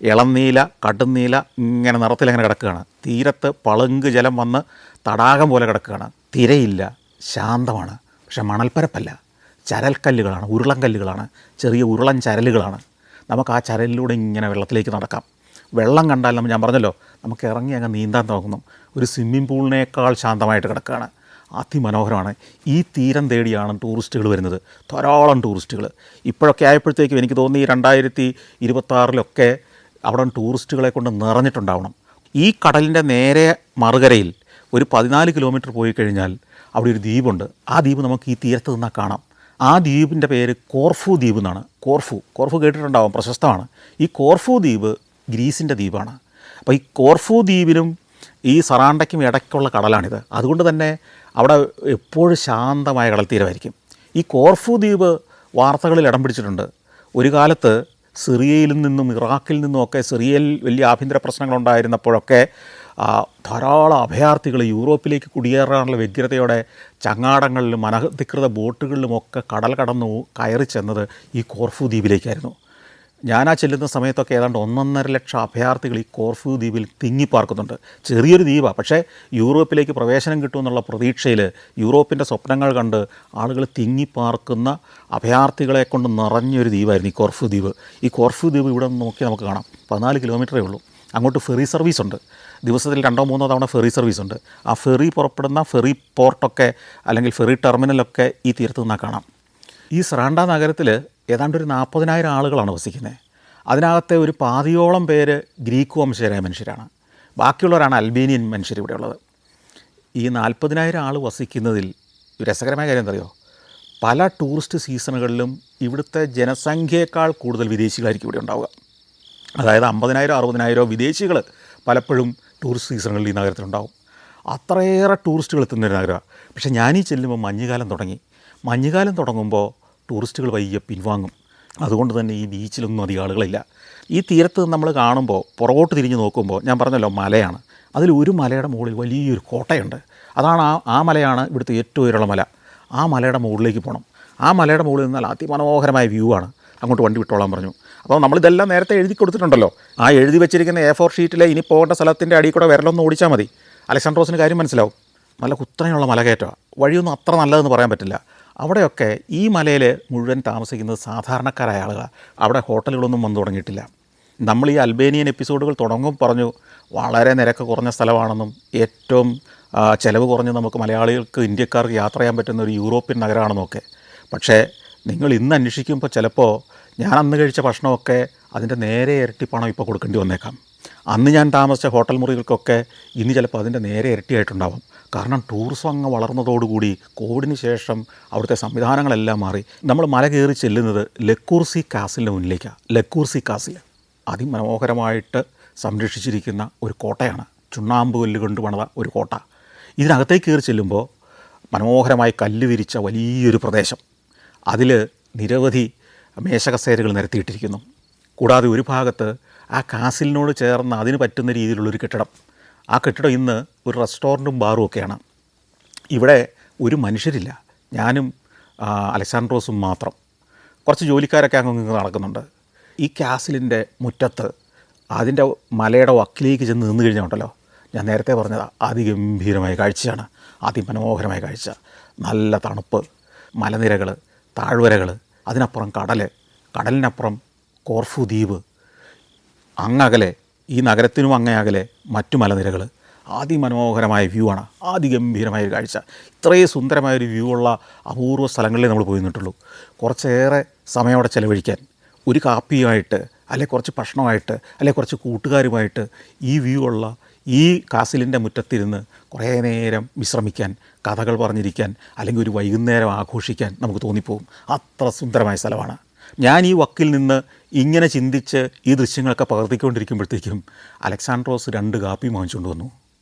ഇളനീല, കടുന്നീല ഇങ്ങനെ നിറത്തിലങ്ങനെ കിടക്കുകയാണ്. തീരത്ത് പളുങ്ക് ജലം വന്ന് തടാകം പോലെ കിടക്കുകയാണ്. തിരയില്ല, ശാന്തമാണ്. പക്ഷേ മണൽപ്പരപ്പല്ല, ചരൽക്കല്ലുകളാണ്, ഉരുളൻകല്ലുകളാണ്, ചെറിയ ഉരുളൻ ചരലുകളാണ്. നമുക്ക് ആ ചരലിലൂടെ ഇങ്ങനെ വെള്ളത്തിലേക്ക് നടക്കാം. വെള്ളം കണ്ടാൽ ഞാൻ പറഞ്ഞല്ലോ നമുക്ക് ഇറങ്ങി അങ്ങ് നീന്താൻ തോന്നുന്നു. ഒരു സ്വിമ്മിംഗ് പൂളിനേക്കാൾ ശാന്തമായിട്ട് കിടക്കുകയാണ്. അതിമനോഹരമാണ്. ഈ തീരം തേടിയാണ് ടൂറിസ്റ്റുകൾ വരുന്നത്, ധാരാളം ടൂറിസ്റ്റുകൾ. ഇപ്പോഴൊക്കെ ആയപ്പോഴത്തേക്കും എനിക്ക് തോന്നി 2026 അവിടെ ടൂറിസ്റ്റുകളെ കൊണ്ട് നിറഞ്ഞിട്ടുണ്ടാവണം. ഈ കടലിൻ്റെ നേരെ മറുകരയിൽ ഒരു 14 കിലോമീറ്റർ പോയി കഴിഞ്ഞാൽ അവിടെ ഒരു ദ്വീപുണ്ട്. ആ ദ്വീപ് നമുക്ക് ഈ തീരത്ത് നിന്നാൽ കാണാം. ആ ദ്വീപിൻ്റെ പേര് കോർഫു ദ്വീപ് എന്നാണ്. കോർഫു കേട്ടിട്ടുണ്ടാവും, പ്രശസ്തമാണ്. ഈ കോർഫു ദ്വീപ് ഗ്രീസിൻ്റെ ദ്വീപാണ്. അപ്പോൾ ഈ കോർഫു ദ്വീപിനും ഈ സറാണ്ടയ്ക്കും ഇടയ്ക്കുള്ള കടലാണിത്. അതുകൊണ്ട് തന്നെ അവിടെ എപ്പോഴും ശാന്തമായ കടൽ തീരമായിരിക്കും. ഈ കോർഫു ദ്വീപ് വാർത്തകളിൽ ഇടം പിടിച്ചിട്ടുണ്ട്. ഒരു കാലത്ത് സിറിയയിൽ നിന്നും ഇറാഖിൽ നിന്നുമൊക്കെ, സിറിയയിൽ വലിയ ആഭ്യന്തര പ്രശ്നങ്ങളുണ്ടായിരുന്നപ്പോഴൊക്കെ ധാരാളം അഭയാർത്ഥികൾ യൂറോപ്പിലേക്ക് കുടിയേറാനുള്ള വ്യഗ്രതയോടെ ചങ്ങാടങ്ങളിലും അനധികൃത ബോട്ടുകളിലുമൊക്കെ കടൽ കടന്നു കയറി ചെന്നത് ഈ കോർഫു ദ്വീപിലേക്കായിരുന്നു. ഞാനാ ചെല്ലുന്ന സമയത്തൊക്കെ ഏതാണ്ട് 1.5 ലക്ഷം അഭയാർത്ഥികൾ ഈ കോർഫു ദ്വീപിൽ തിങ്ങിപ്പാർക്കുന്നുണ്ട്. ചെറിയൊരു ദ്വീപാണ്, പക്ഷേ യൂറോപ്പിലേക്ക് പ്രവേശനം കിട്ടുമെന്നുള്ള പ്രതീക്ഷയിൽ യൂറോപ്പിൻ്റെ സ്വപ്നങ്ങൾ കണ്ട് ആളുകൾ തിങ്ങിപ്പാർക്കുന്ന അഭയാർത്ഥികളെ കൊണ്ട് നിറഞ്ഞൊരു ദ്വീപായിരുന്നു ഈ കോർഫു ദ്വീപ്. ഈ കോർഫു ദ്വീപ് ഇവിടെ നിന്ന് നോക്കി നമുക്ക് കാണാം. 14 കിലോമീറ്ററേ ഉള്ളൂ. അങ്ങോട്ട് ഫെറി സർവീസുണ്ട്. ദിവസത്തിൽ 2-3 തവണ ഫെറി സർവീസുണ്ട്. ആ ഫെറി പുറപ്പെടുന്ന ഫെറി പോർട്ടൊക്കെ അല്ലെങ്കിൽ ഫെറി ടെർമിനലൊക്കെ ഈ തീരത്ത് നിന്നാൽ കാണാം. ഈ സറാണ്ട നഗരത്തിൽ ഏതാണ്ട് ഒരു 40,000 ആളുകളാണ് വസിക്കുന്നത്. അതിനകത്തെ ഒരു പാതിയോളം പേര് ഗ്രീക്ക് വംശജരായ മനുഷ്യരാണ്. ബാക്കിയുള്ളവരാണ് അൽബേനിയൻ മനുഷ്യർ ഇവിടെ ഉള്ളത്. ഈ 40,000 ആൾ വസിക്കുന്നതിൽ രസകരമായ കാര്യം എന്തറിയോ, പല ടൂറിസ്റ്റ് സീസണുകളിലും ഇവിടുത്തെ ജനസംഖ്യയേക്കാൾ കൂടുതൽ വിദേശികളായിരിക്കും ഇവിടെ ഉണ്ടാവുക. അതായത് 50,000 60,000 വിദേശികൾ പലപ്പോഴും ടൂറിസ്റ്റ് സീസണുകളിൽ ഈ നഗരത്തിലുണ്ടാവും. അത്രയേറെ ടൂറിസ്റ്റുകൾ എത്തുന്നൊരു നഗരമാണ്. പക്ഷേ ഞാനീ ചെല്ലുമ്പോൾ മഞ്ഞുകാലം തുടങ്ങി. മഞ്ഞുകാലം തുടങ്ങുമ്പോൾ ടൂറിസ്റ്റുകൾ വൈകിയ പിൻവാങ്ങും. അതുകൊണ്ട് തന്നെ ഈ ബീച്ചിലൊന്നും അധികം ആളുകളില്ല. ഈ തീരത്ത് നമ്മൾ കാണുമ്പോൾ പുറകോട്ട് തിരിഞ്ഞ് നോക്കുമ്പോൾ ഞാൻ പറഞ്ഞല്ലോ മലയാണ്. അതിലൊരു മലയുടെ മുകളിൽ വലിയൊരു കോട്ടയുണ്ട്. അതാണ് ആ മലയാണ് ഇവിടുത്തെ ഏറ്റവും ഉയരമുള്ള മല. ആ മലയുടെ മുകളിലേക്ക് പോകണം. ആ മലയുടെ മുകളിൽ നിന്നാൽ അതിമനോഹരമായ വ്യൂ ആണ്. അങ്ങോട്ട് വണ്ടി വിട്ടോളാൻ പറഞ്ഞു. അപ്പോൾ നമ്മളിതെല്ലാം നേരത്തെ എഴുതി കൊടുത്തിട്ടുണ്ടല്ലോ. ആ എഴുതി വെച്ചിരിക്കുന്ന A4 ഷീറ്റിൽ ഇനി പോകേണ്ട സ്ഥലത്തിൻ്റെ അടിയിൽ കൂടെ വിരലൊന്ന് ഓടിച്ചാൽ മതി. അലക്സാണ്ട്രോസിന് കാര്യം മനസ്സിലാവും. നല്ല കുത്തനെയുള്ള മലകയറ്റമാണ്. വഴിയൊന്നും അത്ര നല്ലതെന്ന് പറയാൻ പറ്റില്ല. അവിടെയൊക്കെ ഈ മലയിൽ മുഴുവൻ താമസിക്കുന്നത് സാധാരണക്കാരായ ആളുകളാണ്. അവിടെ ഹോട്ടലുകളൊന്നും വന്നു തുടങ്ങിയിട്ടില്ല. നമ്മൾ ഈ അൽബേനിയൻ എപ്പിസോഡുകൾ തുടങ്ങും പറഞ്ഞു വളരെ നിരക്ക് കുറഞ്ഞ സ്ഥലമാണെന്നും ഏറ്റവും ചിലവ് കുറഞ്ഞ് നമുക്ക് മലയാളികൾക്ക് ഇന്ത്യക്കാർക്ക് യാത്ര ചെയ്യാൻ പറ്റുന്ന ഒരു യൂറോപ്യൻ നഗരമാണെന്നൊക്കെ. പക്ഷേ നിങ്ങൾ ഇന്ന് അന്വേഷിക്കുമ്പോൾ ചിലപ്പോൾ ഞാൻ അന്ന് കഴിച്ച ഭക്ഷണമൊക്കെ അതിൻ്റെ നേരെ ഇരട്ടി പണം ഇപ്പോൾ കൊടുക്കേണ്ടി വന്നേക്കാം. അന്ന് ഞാൻ താമസിച്ച ഹോട്ടൽ മുറികൾക്കൊക്കെ ഇന്ന് ചിലപ്പോൾ അതിൻ്റെ നേരെ ഇരട്ടിയായിട്ടുണ്ടാവും. കാരണം ടൂറിസം അങ്ങ് വളർന്നതോടുകൂടി കോവിഡിന് ശേഷം അവിടുത്തെ സംവിധാനങ്ങളെല്ലാം മാറി. നമ്മൾ മല കയറി ചെല്ലുന്നത് ലക്കൂർസി കാസിലിൻ്റെ മുന്നിലേക്കാണ്. ലക്കൂർസി കാസിൽ അതിമനോഹരമായിട്ട് സംരക്ഷിച്ചിരിക്കുന്ന ഒരു കോട്ടയാണ്. ചുണ്ണാമ്പ് കല്ല് കൊണ്ട് പണിത ഒരു കോട്ട. ഇതിനകത്തേക്ക് കയറി ചെല്ലുമ്പോൾ മനോഹരമായി കല്ല് വിരിച്ച വലിയൊരു പ്രദേശം. അതിൽ നിരവധി മേശകസേരകൾ നിരത്തിയിട്ടിരിക്കുന്നു. കൂടാതെ ഒരു ഭാഗത്ത് ആ കാസിലിനോട് ചേർന്ന് അതിന് പറ്റുന്ന രീതിയിലുള്ളൊരു കെട്ടിടം. ആ കെട്ടിടം ഇന്ന് ഒരു റെസ്റ്റോറൻറ്റും ബാറും ഒക്കെയാണ്. ഇവിടെ ഒരു മനുഷ്യരില്ല. ഞാനും അലക്സാണ്ട്രോസും മാത്രം. കുറച്ച് ജോലിക്കാരൊക്കെ അങ്ങ് നടക്കുന്നുണ്ട്. ഈ കാസിലിൻ്റെ മുറ്റത്ത് അതിൻ്റെ മലയുടെ വക്കിലേക്ക് ചെന്ന് നിന്ന് കഴിഞ്ഞാൽ ഉണ്ടല്ലോ, ഞാൻ നേരത്തെ പറഞ്ഞതാണ്, അതിഗംഭീരമായ കാഴ്ചയാണ്. അതിമനോഹരമായ കാഴ്ച. നല്ല തണുപ്പ്, മലനിരകൾ, താഴ്വരകൾ, അതിനപ്പുറം കടലിനപ്പുറം കോർഫു ദ്വീപ്, അങ്ങകലെ ഈ നഗരത്തിനും അങ്ങേ അകലെ മറ്റു മലനിരകൾ. അതിമനോഹരമായ വ്യൂ ആണ്. അതിഗംഭീരമായൊരു കാഴ്ച. ഇത്രയും സുന്ദരമായൊരു വ്യൂ ഉള്ള അപൂർവ സ്ഥലങ്ങളിലേ നമ്മൾ പോയി നിന്നിട്ടുള്ളൂ. കുറച്ചേറെ സമയം അവിടെ ചിലവഴിക്കാൻ, ഒരു കാപ്പിയുമായിട്ട് അല്ലെ കുറച്ച് ഭക്ഷണമായിട്ട് അല്ലെ കുറച്ച് കൂട്ടുകാരുമായിട്ട് ഈ വ്യൂ ഉള്ള ഈ കാസിലിൻ്റെ മുറ്റത്തിരുന്ന് കുറേ നേരം വിശ്രമിക്കാൻ, കഥകൾ പറഞ്ഞിരിക്കാൻ, അല്ലെങ്കിൽ ഒരു വൈകുന്നേരം ആഘോഷിക്കാൻ നമുക്ക് തോന്നിപ്പോവും. അത്ര സുന്ദരമായ സ്ഥലമാണ്. ഞാൻ ഈ വക്കിൽ നിന്ന് ഇങ്ങനെ ചിന്തിച്ച് ഈ ദൃശ്യങ്ങളൊക്കെ പകർത്തിക്കൊണ്ടിരിക്കുമ്പോഴത്തേക്കും അലക്സാണ്ട്രോസ് 2 കാപ്പി വാങ്ങിച്ചുകൊണ്ട് വന്നു.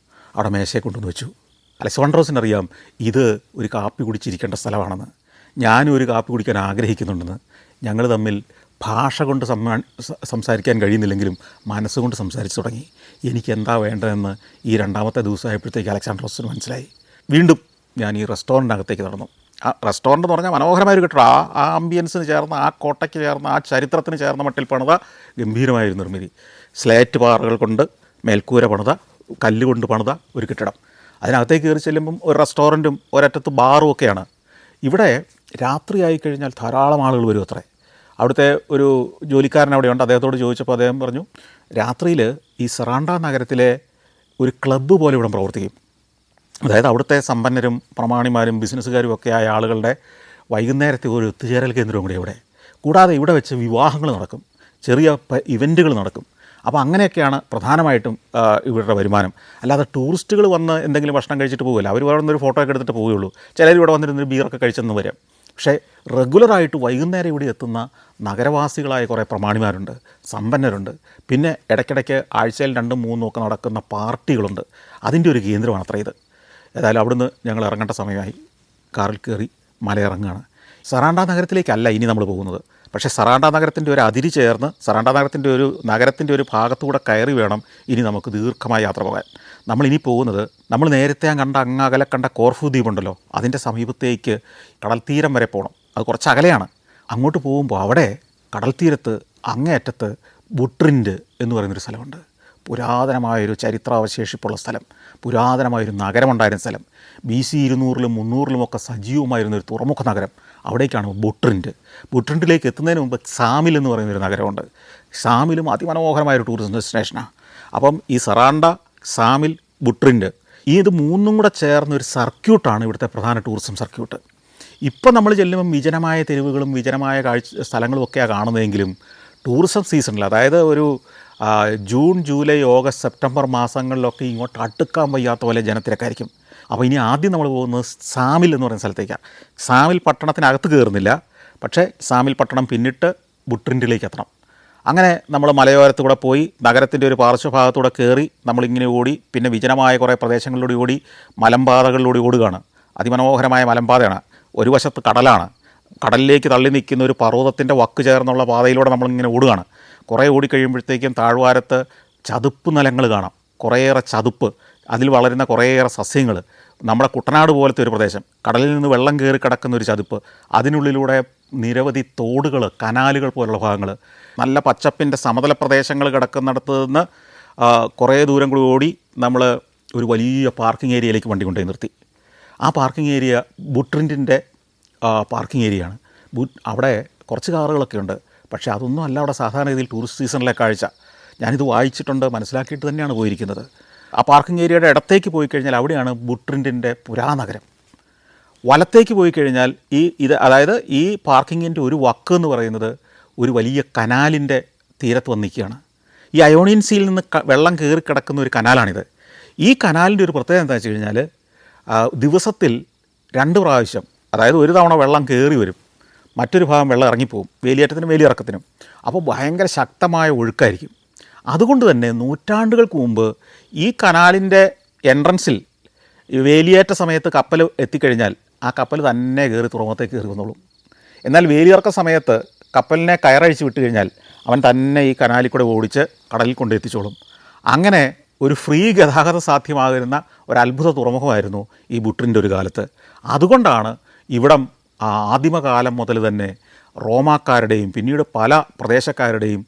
അവിടെ മേശയെ കൊണ്ടുവന്ന് വെച്ചു. അലക്സാണ്ട്രോസിനറിയാം ഇത് ഒരു കാപ്പി കുടിച്ചിരിക്കേണ്ട സ്ഥലമാണെന്ന്. ഞാനും ഒരു കാപ്പി കുടിക്കാൻ ആഗ്രഹിക്കുന്നുണ്ടെന്ന്. ഞങ്ങൾ തമ്മിൽ ഭാഷ കൊണ്ട് സംസാരിക്കാൻ കഴിയുന്നില്ലെങ്കിലും മനസ്സുകൊണ്ട് സംസാരിച്ച് തുടങ്ങി. എനിക്കെന്താ വേണ്ടതെന്ന് ഈ 2ാമത്തെ ദിവസമായപ്പോഴത്തേക്ക് അലക്സാണ്ട്രോസിന് മനസ്സിലായി. വീണ്ടും ഞാൻ ഈ റെസ്റ്റോറൻറ്റിനകത്തേക്ക് നടന്നു. ആ റെസ്റ്റോറൻറ്റ് എന്ന് പറഞ്ഞാൽ മനോഹരമായൊരു കെട്ടിടം. ആ ആംബിയൻസിന് ചേർന്ന്, ആ കോട്ടയ്ക്ക് ചേർന്ന്, ആ ചരിത്രത്തിന് ചേർന്ന മട്ടിൽ പണിത ഗംഭീരമായൊരു നിർമ്മിതി. സ്ലേറ്റ് പാറകൾ കൊണ്ട് മേൽക്കൂര പണിത, കല്ലുകൊണ്ട് പണിത ഒരു കെട്ടിടം. അതിനകത്തേക്ക് കയറി ചെല്ലുമ്പം ഒരു റെസ്റ്റോറൻറ്റും ഒരറ്റത്ത് ബാറും ഒക്കെയാണ്. ഇവിടെ രാത്രിയായി കഴിഞ്ഞാൽ ധാരാളം ആളുകൾ വരും അത്രേ. അവിടുത്തെ ഒരു ജോലിക്കാരൻ അവിടെയുണ്ട്. അദ്ദേഹത്തോട് ചോദിച്ചപ്പോൾ അദ്ദേഹം പറഞ്ഞു, രാത്രിയിൽ ഈ സെറാണ്ട നഗരത്തിലെ ഒരു ക്ലബ്ബ് പോലെ ഇവിടെ പ്രവർത്തിക്കും. അതായത് അവിടുത്തെ സമ്പന്നരും പ്രമാണിമാരും ബിസിനസ്സുകാരും ഒക്കെ ആയ ആളുകളുടെ വൈകുന്നേരത്തെ ഒരു ഒത്തുചേരൽ കേന്ദ്രവും കൂടി ഇവിടെ. കൂടാതെ ഇവിടെ വെച്ച് വിവാഹങ്ങൾ നടക്കും, ചെറിയ ഇവൻറ്റുകൾ നടക്കും. അപ്പോൾ അങ്ങനെയൊക്കെയാണ് പ്രധാനമായിട്ടും ഇവരുടെ വരുമാനം. അല്ലാതെ ടൂറിസ്റ്റുകൾ വന്ന് എന്തെങ്കിലും ഭക്ഷണം കഴിച്ചിട്ട് പോകില്ല. അവർ വന്നൊരു ഫോട്ടോ ഒക്കെ എടുത്തിട്ട് പോവുകയുള്ളൂ. ചിലർ ഇവിടെ വന്നിരുന്നൊരു ബീറൊക്കെ കഴിച്ചെന്ന് വരാം. പക്ഷേ റെഗുലറായിട്ട് വൈകുന്നേരം ഇവിടെ എത്തുന്ന നഗരവാസികളായ കുറേ പ്രമാണിമാരുണ്ട്, സമ്പന്നരുണ്ട്. പിന്നെ ഇടയ്ക്കിടയ്ക്ക് ആഴ്ചയിൽ 2ഉം 3ഉം ഒക്കെ നടക്കുന്ന പാർട്ടികളുണ്ട്. അതിൻ്റെ ഒരു കേന്ദ്രമാണ് അത്ര ഇത്. ഏതായാലും അവിടുന്ന് ഞങ്ങൾ ഇറങ്ങേണ്ട സമയമായി. കാറിൽ കയറി മലയിറങ്ങുകയാണ്. സെറാണ്ട നഗരത്തിലേക്കല്ല ഇനി നമ്മൾ പോകുന്നത്. പക്ഷേ സെറാണ്ട നഗരത്തിൻ്റെ ഒരു അതിരി ചേർന്ന് സെറാണ്ട നഗരത്തിൻ്റെ ഒരു ഭാഗത്തുകൂടെ കയറി വേണം ഇനി നമുക്ക് ദീർഘമായ യാത്ര പോകാൻ. നമ്മളിനി പോകുന്നത്, നമ്മൾ നേരത്തെ അകലെ കണ്ട കോർഫു ദ്വീപുണ്ടല്ലോ, അതിൻ്റെ സമീപത്തേക്ക് കടൽ തീരം വരെ പോകണം. അത് കുറച്ച് അകലെയാണ്. അങ്ങോട്ട് പോകുമ്പോൾ അവിടെ കടൽ തീരത്ത് അങ്ങേയറ്റത്ത് ബുട്രിൻഡ് എന്ന് പറയുന്നൊരു സ്ഥലമുണ്ട്. പുരാതനമായൊരു ചരിത്രാവശേഷിപ്പുള്ള സ്ഥലം, പുരാതനമായൊരു നഗരമുണ്ടായിരുന്ന സ്ഥലം, BC 200-ലും 300-ലുമൊക്കെ സജീവമായിരുന്നൊരു തുറമുഖ നഗരം. അവിടേക്കാണ് ബുട്രിൻഡിലേക്ക് എത്തുന്നതിന് മുമ്പ് സാമിൽ എന്ന് പറയുന്നൊരു നഗരമുണ്ട്. സാമിലും അതിമനോഹരമായൊരു ടൂറിസം ഡെസ്റ്റിനേഷനാണ്. അപ്പം ഈ സെറാണ്ട, സാമിൽ, ബുട്രിൻഡ്, ഇത് 3ഉം കൂടെ ചേർന്നൊരു സർക്യൂട്ടാണ് ഇവിടുത്തെ പ്രധാന ടൂറിസം സർക്യൂട്ട്. ഇപ്പം നമ്മൾ ചെല്ലുമ്പം വിജനമായ തെരുവുകളും വിജനമായ സ്ഥലങ്ങളും ഒക്കെയാണ് കാണുന്നതെങ്കിലും ടൂറിസം സീസണിൽ, അതായത് ഒരു ജൂൺ, ജൂലൈ, ഓഗസ്റ്റ്, സെപ്റ്റംബർ മാസങ്ങളിലൊക്കെ ഇങ്ങോട്ട് അടുക്കാൻ വയ്യാത്ത പോലെ ജനത്തിരക്കായിരിക്കും. അപ്പോൾ ഇനി ആദ്യം നമ്മൾ പോകുന്നത് സാമിൽ എന്ന് പറയുന്ന സ്ഥലത്തേക്കാണ്. സാമിൽ പട്ടണത്തിനകത്ത് കയറുന്നില്ല, പക്ഷേ സാമിൽ പട്ടണം പിന്നിട്ട് ബുട്രിൻറ്റിലേക്ക് എത്തണം. അങ്ങനെ നമ്മൾ മലയോരത്ത് കൂടെ പോയി നഗരത്തിൻ്റെ ഒരു പാർശ്വഭാഗത്തൂടെ കയറി നമ്മളിങ്ങനെ ഓടി, പിന്നെ വിജനമായ കുറേ പ്രദേശങ്ങളിലൂടെ ഓടി മലമ്പാതകളിലൂടെ ഓടുകയാണ്. അതിമനോഹരമായ മലമ്പാതയാണ്. ഒരു വശത്ത് കടലാണ്, കടലിലേക്ക് തള്ളി നിൽക്കുന്ന ഒരു പർവ്വതത്തിൻ്റെ വക്ക് ചേർന്നുള്ള പാതയിലൂടെ നമ്മളിങ്ങനെ ഓടുകയാണ്. കുറേ ഓടിക്കഴിയുമ്പോഴത്തേക്കും താഴ്വാരത്ത് ചതുപ്പ് നിലങ്ങൾ കാണാം, കുറേയേറെ ചതുപ്പ്, അതിൽ വളരുന്ന കുറേയേറെ സസ്യങ്ങൾ. നമ്മുടെ കുട്ടനാട് പോലത്തെ ഒരു പ്രദേശം, കടലിൽ നിന്ന് വെള്ളം കയറി കിടക്കുന്ന ഒരു ചതുപ്പ്, അതിനുള്ളിലൂടെ നിരവധി തോടുകൾ, കനാലുകൾ പോലുള്ള ഭാഗങ്ങൾ, നല്ല പച്ചപ്പിൻ്റെ സമതല പ്രദേശങ്ങൾ കിടക്കുന്നിടത്ത് നിന്ന് കുറേ ദൂരം കൂടി ഓടി നമ്മൾ ഒരു വലിയ പാർക്കിംഗ് ഏരിയയിലേക്ക് വണ്ടി കൊണ്ടുപോയി നിർത്തി. ആ പാർക്കിംഗ് ഏരിയ ബുട്രിൻറ്റിൻ്റെ പാർക്കിംഗ് ഏരിയയാണ്. അവിടെ കുറച്ച് കാറുകളൊക്കെ ഉണ്ട്, പക്ഷേ അതൊന്നും അല്ല അവിടെ സാധാരണ രീതിയിൽ ടൂറിസ്റ്റ് സീസണിലെ കാഴ്ച. ഞാനിത് വായിച്ചിട്ടുണ്ട്, മനസ്സിലാക്കിയിട്ട് തന്നെയാണ് പോയിരിക്കുന്നത്. ആ പാർക്കിംഗ് ഏരിയയുടെ ഇടത്തേക്ക് പോയി കഴിഞ്ഞാൽ അവിടെയാണ് ബുട്രിൻറ്റിൻ്റെ പുരാനഗരം. വലത്തേക്ക് പോയി കഴിഞ്ഞാൽ അതായത് ഈ പാർക്കിങ്ങിൻ്റെ ഒരു വക്ക് എന്ന് പറയുന്നത് ഒരു വലിയ കനാലിൻ്റെ തീരത്ത് വന്നിരിക്കുകയാണ്. ഈ അയോണിയൻ സീയിൽ നിന്ന് വെള്ളം കയറി കിടക്കുന്ന ഒരു കനാലാണിത്. ഈ കനാലിൻ്റെ ഒരു പ്രത്യേകത എന്താ വെച്ച് കഴിഞ്ഞാൽ ദിവസത്തിൽ 2 പ്രാവശ്യം, അതായത് ഒരു തവണ വെള്ളം കയറി വരും, മറ്റൊരു ഭാഗം വെള്ളം ഇറങ്ങിപ്പോവും, വേലിയേറ്റത്തിനും വേലിയിറക്കത്തിനും. അപ്പോൾ ഭയങ്കര ശക്തമായ ഒഴുക്കായിരിക്കും. അതുകൊണ്ട് തന്നെ നൂറ്റാണ്ടുകൾക്ക് മുമ്പ് ഈ കനാലിൻ്റെ എൻട്രൻസിൽ വേലിയേറ്റ സമയത്ത് കപ്പൽ എത്തിക്കഴിഞ്ഞാൽ ആ കപ്പൽ തന്നെ കയറി തുറമുഖത്തേക്ക് കയറി വന്നോളും. എന്നാൽ വേലിയിറക്ക സമയത്ത് കപ്പലിനെ കയറഴിച്ച് വിട്ട് കഴിഞ്ഞാൽ അവൻ തന്നെ ഈ കനാലിൽ കൂടെ ഓടിച്ച് കടലിൽ കൊണ്ടെത്തിച്ചോളും. അങ്ങനെ ഒരു ഫ്രീ ഗതാഗത സാധ്യമാകുന്ന ഒരു അത്ഭുത തുറമുഖമായിരുന്നു ഈ ബുട്രിൻ്റെ ഒരു കാലത്ത്. അതുകൊണ്ടാണ് ഇവിടം ആദിമകാലം മുതൽ തന്നെ റോമാക്കാരുടെയും പിന്നീട് പല പ്രദേശക്കാരുടെയും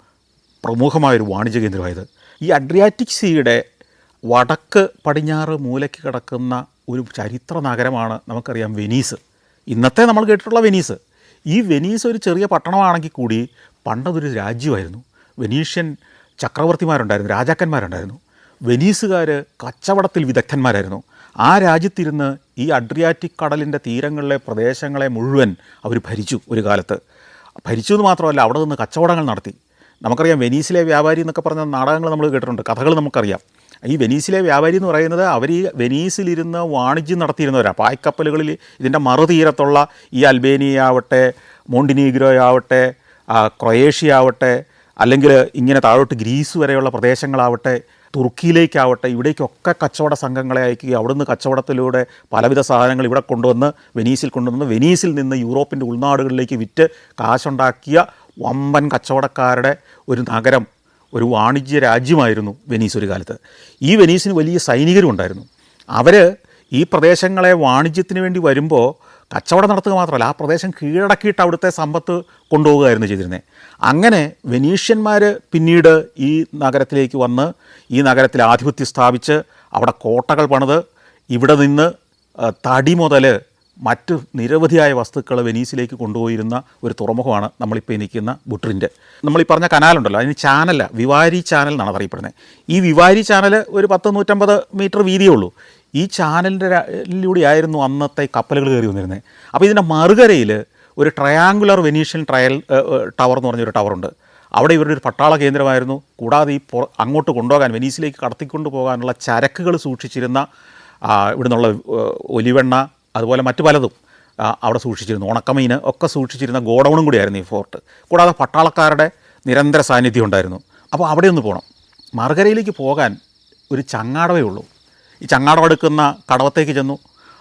പ്രമുഖമായൊരു വാണിജ്യ കേന്ദ്രമായത്. ഈ അഡ്രിയാറ്റിക് സീയുടെ വടക്ക് പടിഞ്ഞാറ് മൂലയ്ക്ക് കിടക്കുന്ന ഒരു ചരിത്ര നഗരമാണ് നമുക്കറിയാം വെനീസ്. ഇന്നത്തെ നമ്മൾ കേട്ടിട്ടുള്ള വെനീസ്. ഈ വെനീസ് ഒരു ചെറിയ പട്ടണമാണെങ്കിൽ കൂടി പണ്ടതൊരു രാജ്യമായിരുന്നു. വെനീഷ്യൻ ചക്രവർത്തിമാരുണ്ടായിരുന്നു, രാജാക്കന്മാരുണ്ടായിരുന്നു. വെനീസുകാർ കച്ചവടത്തിൽ വിദഗ്ധന്മാരായിരുന്നു. ആ രാജ്യത്തിരുന്ന് ഈ അഡ്രിയാറ്റിക് കടലിൻ്റെ തീരങ്ങളിലെ പ്രദേശങ്ങളെ മുഴുവൻ അവർ ഭരിച്ചു. ഒരു കാലത്ത് ഭരിച്ചു എന്ന് മാത്രമല്ല, അവിടെ നിന്ന് കച്ചവടങ്ങൾ നടത്തി. നമുക്കറിയാം വെനീസിലെ വ്യാപാരി എന്നൊക്കെ പറഞ്ഞ നാടകങ്ങൾ നമ്മൾ കേട്ടിട്ടുണ്ട്, കഥകൾ നമുക്കറിയാം. ഈ വെനീസിലെ വ്യാപാരി എന്ന് പറയുന്നത് അവർ ഈ വെനീസിലിരുന്ന് വാണിജ്യം നടത്തിയിരുന്നവരാണ്. പായ്ക്കപ്പലുകളിൽ ഇതിൻ്റെ മറുതീരത്തുള്ള ഈ അൽബേനിയ ആവട്ടെ, മോണ്ടിനീഗ്രോ ആവട്ടെ, ക്രൊയേഷ്യ ആവട്ടെ, അല്ലെങ്കിൽ ഇങ്ങനെ താഴോട്ട് ഗ്രീസ് വരെയുള്ള പ്രദേശങ്ങളാവട്ടെ, തുർക്കിയിലേക്കാവട്ടെ, ഇവിടേക്കൊക്കെ കച്ചവട സംഘങ്ങളെ അയക്കുക. അവിടുന്ന് കച്ചവടത്തിലൂടെ പലവിധ സാധനങ്ങൾ ഇവിടെ കൊണ്ടുവന്ന് വെനീസിൽ കൊണ്ടുവന്ന് വെനീസിൽ നിന്ന് യൂറോപ്പിൻ്റെ ഉൾനാടുകളിലേക്ക് വിറ്റ് കാശുണ്ടാക്കിയ വമ്പൻ കച്ചവടക്കാരുടെ ഒരു നഗരം, ഒരു വാണിജ്യ രാജ്യമായിരുന്നു വെനീസ് ഒരു കാലത്ത്. ഈ വെനീസിന് വലിയ സൈനികരും ഉണ്ടായിരുന്നു. അവർ ഈ പ്രദേശങ്ങളെ വാണിജ്യത്തിന് വേണ്ടി വരുമ്പോൾ കച്ചവടം നടത്തുക മാത്രമല്ല, ആ പ്രദേശം കീഴടക്കിയിട്ട് അവിടുത്തെ സമ്പത്ത് കൊണ്ടുപോവുകയായിരുന്നു ചെയ്തിരുന്നത്. അങ്ങനെ വെനീഷ്യന്മാർ പിന്നീട് ഈ നഗരത്തിലേക്ക് വന്ന് ഈ നഗരത്തിൽ ആധിപത്യം സ്ഥാപിച്ച് അവിടെ കോട്ടകൾ പണിത് ഇവിടെ നിന്ന് തടി മുതൽ മറ്റ് നിരവധിയായ വസ്തുക്കൾ വെനീസിലേക്ക് കൊണ്ടുപോയിരുന്ന ഒരു തുറമുഖമാണ് നമ്മളിപ്പോൾ നിൽക്കുന്ന ബുട്രിൻറ്റ്. നമ്മളീ പറഞ്ഞ കനാലുണ്ടല്ലോ, അതിന് ചാനല, വിവാരി ചാനൽ എന്നാണ് അറിയപ്പെടുന്നത്. ഈ വിവാരി ചാനൽ ഒരു 100-150 മീറ്റർ വീതിയേ ഉള്ളൂ. ഈ ചാനലിലൂടെയായിരുന്നു അന്നത്തെ കപ്പലുകൾ കയറി വന്നിരുന്നത്. അപ്പോൾ ഇതിൻ്റെ മറുകരയിൽ ഒരു ട്രയാങ്കുലർ വെനീഷ്യൻ ടവർ എന്ന് പറഞ്ഞൊരു ടവറുണ്ട്. അവിടെ ഇവരുടെ ഒരു പട്ടാള കേന്ദ്രമായിരുന്നു. കൂടാതെ ഈ അങ്ങോട്ട് കൊണ്ടുപോകാൻ, വെനീസിലേക്ക് കടത്തിക്കൊണ്ട് പോകാനുള്ള ചരക്കുകൾ സൂക്ഷിച്ചിരുന്ന ഇവിടെ നിന്നുള്ള ഒലിവെണ്ണ അതുപോലെ മറ്റു പലതും അവിടെ സൂക്ഷിച്ചിരുന്നു. ഉണക്കമീൻ ഒക്കെ സൂക്ഷിച്ചിരുന്ന ഗോഡൗണും കൂടിയായിരുന്നു ഈ ഫോർട്ട്. കൂടാതെ പട്ടാളക്കാരുടെ നിരന്തര സാന്നിധ്യം ഉണ്ടായിരുന്നു. അപ്പോൾ അവിടെ ഒന്ന് പോകണം. മറുകരയിലേക്ക് പോകാൻ ഒരു ചങ്ങാടവേ ഉള്ളൂ. ഈ ചങ്ങാടം എടുക്കുന്ന കടവത്തേക്ക് ചെന്നു.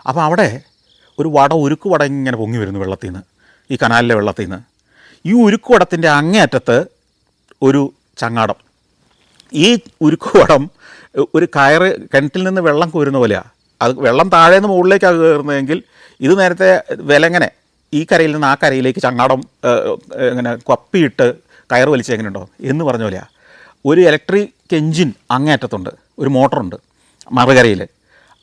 അപ്പോൾ അവിടെ ഒരു ഉരുക്കുവട ഇങ്ങനെ പൊങ്ങി വരുന്നു വെള്ളത്തിൽ നിന്ന്, ഈ കനാലിലെ വെള്ളത്തിൽ നിന്ന്. ഈ ഉരുക്കുവടത്തിൻ്റെ അങ്ങേയറ്റത്ത് ഒരു ചങ്ങാടം. ഈ ഉരുക്കുവടം ഒരു കയറ് കിണറ്റിൽ നിന്ന് വെള്ളം കോരുന്ന പോലെയാണ്. അത് വെള്ളം താഴെ നിന്ന് മുകളിലേക്കാണ് കയറുന്നതെങ്കിൽ ഇത് നേരത്തെ വിലങ്ങനെ ഈ കരയിൽ നിന്ന് ആ കരയിലേക്ക് ചങ്ങാടം ഇങ്ങനെ കപ്പിയിട്ട് കയറ് വലിച്ച് എങ്ങനെയുണ്ടോ എന്ന് പറഞ്ഞ പോലെയാണ്. ഒരു ഇലക്ട്രിക് എൻജിൻ അങ്ങേയറ്റത്തുണ്ട്, ഒരു മോട്ടറുണ്ട് മറുകരയിൽ.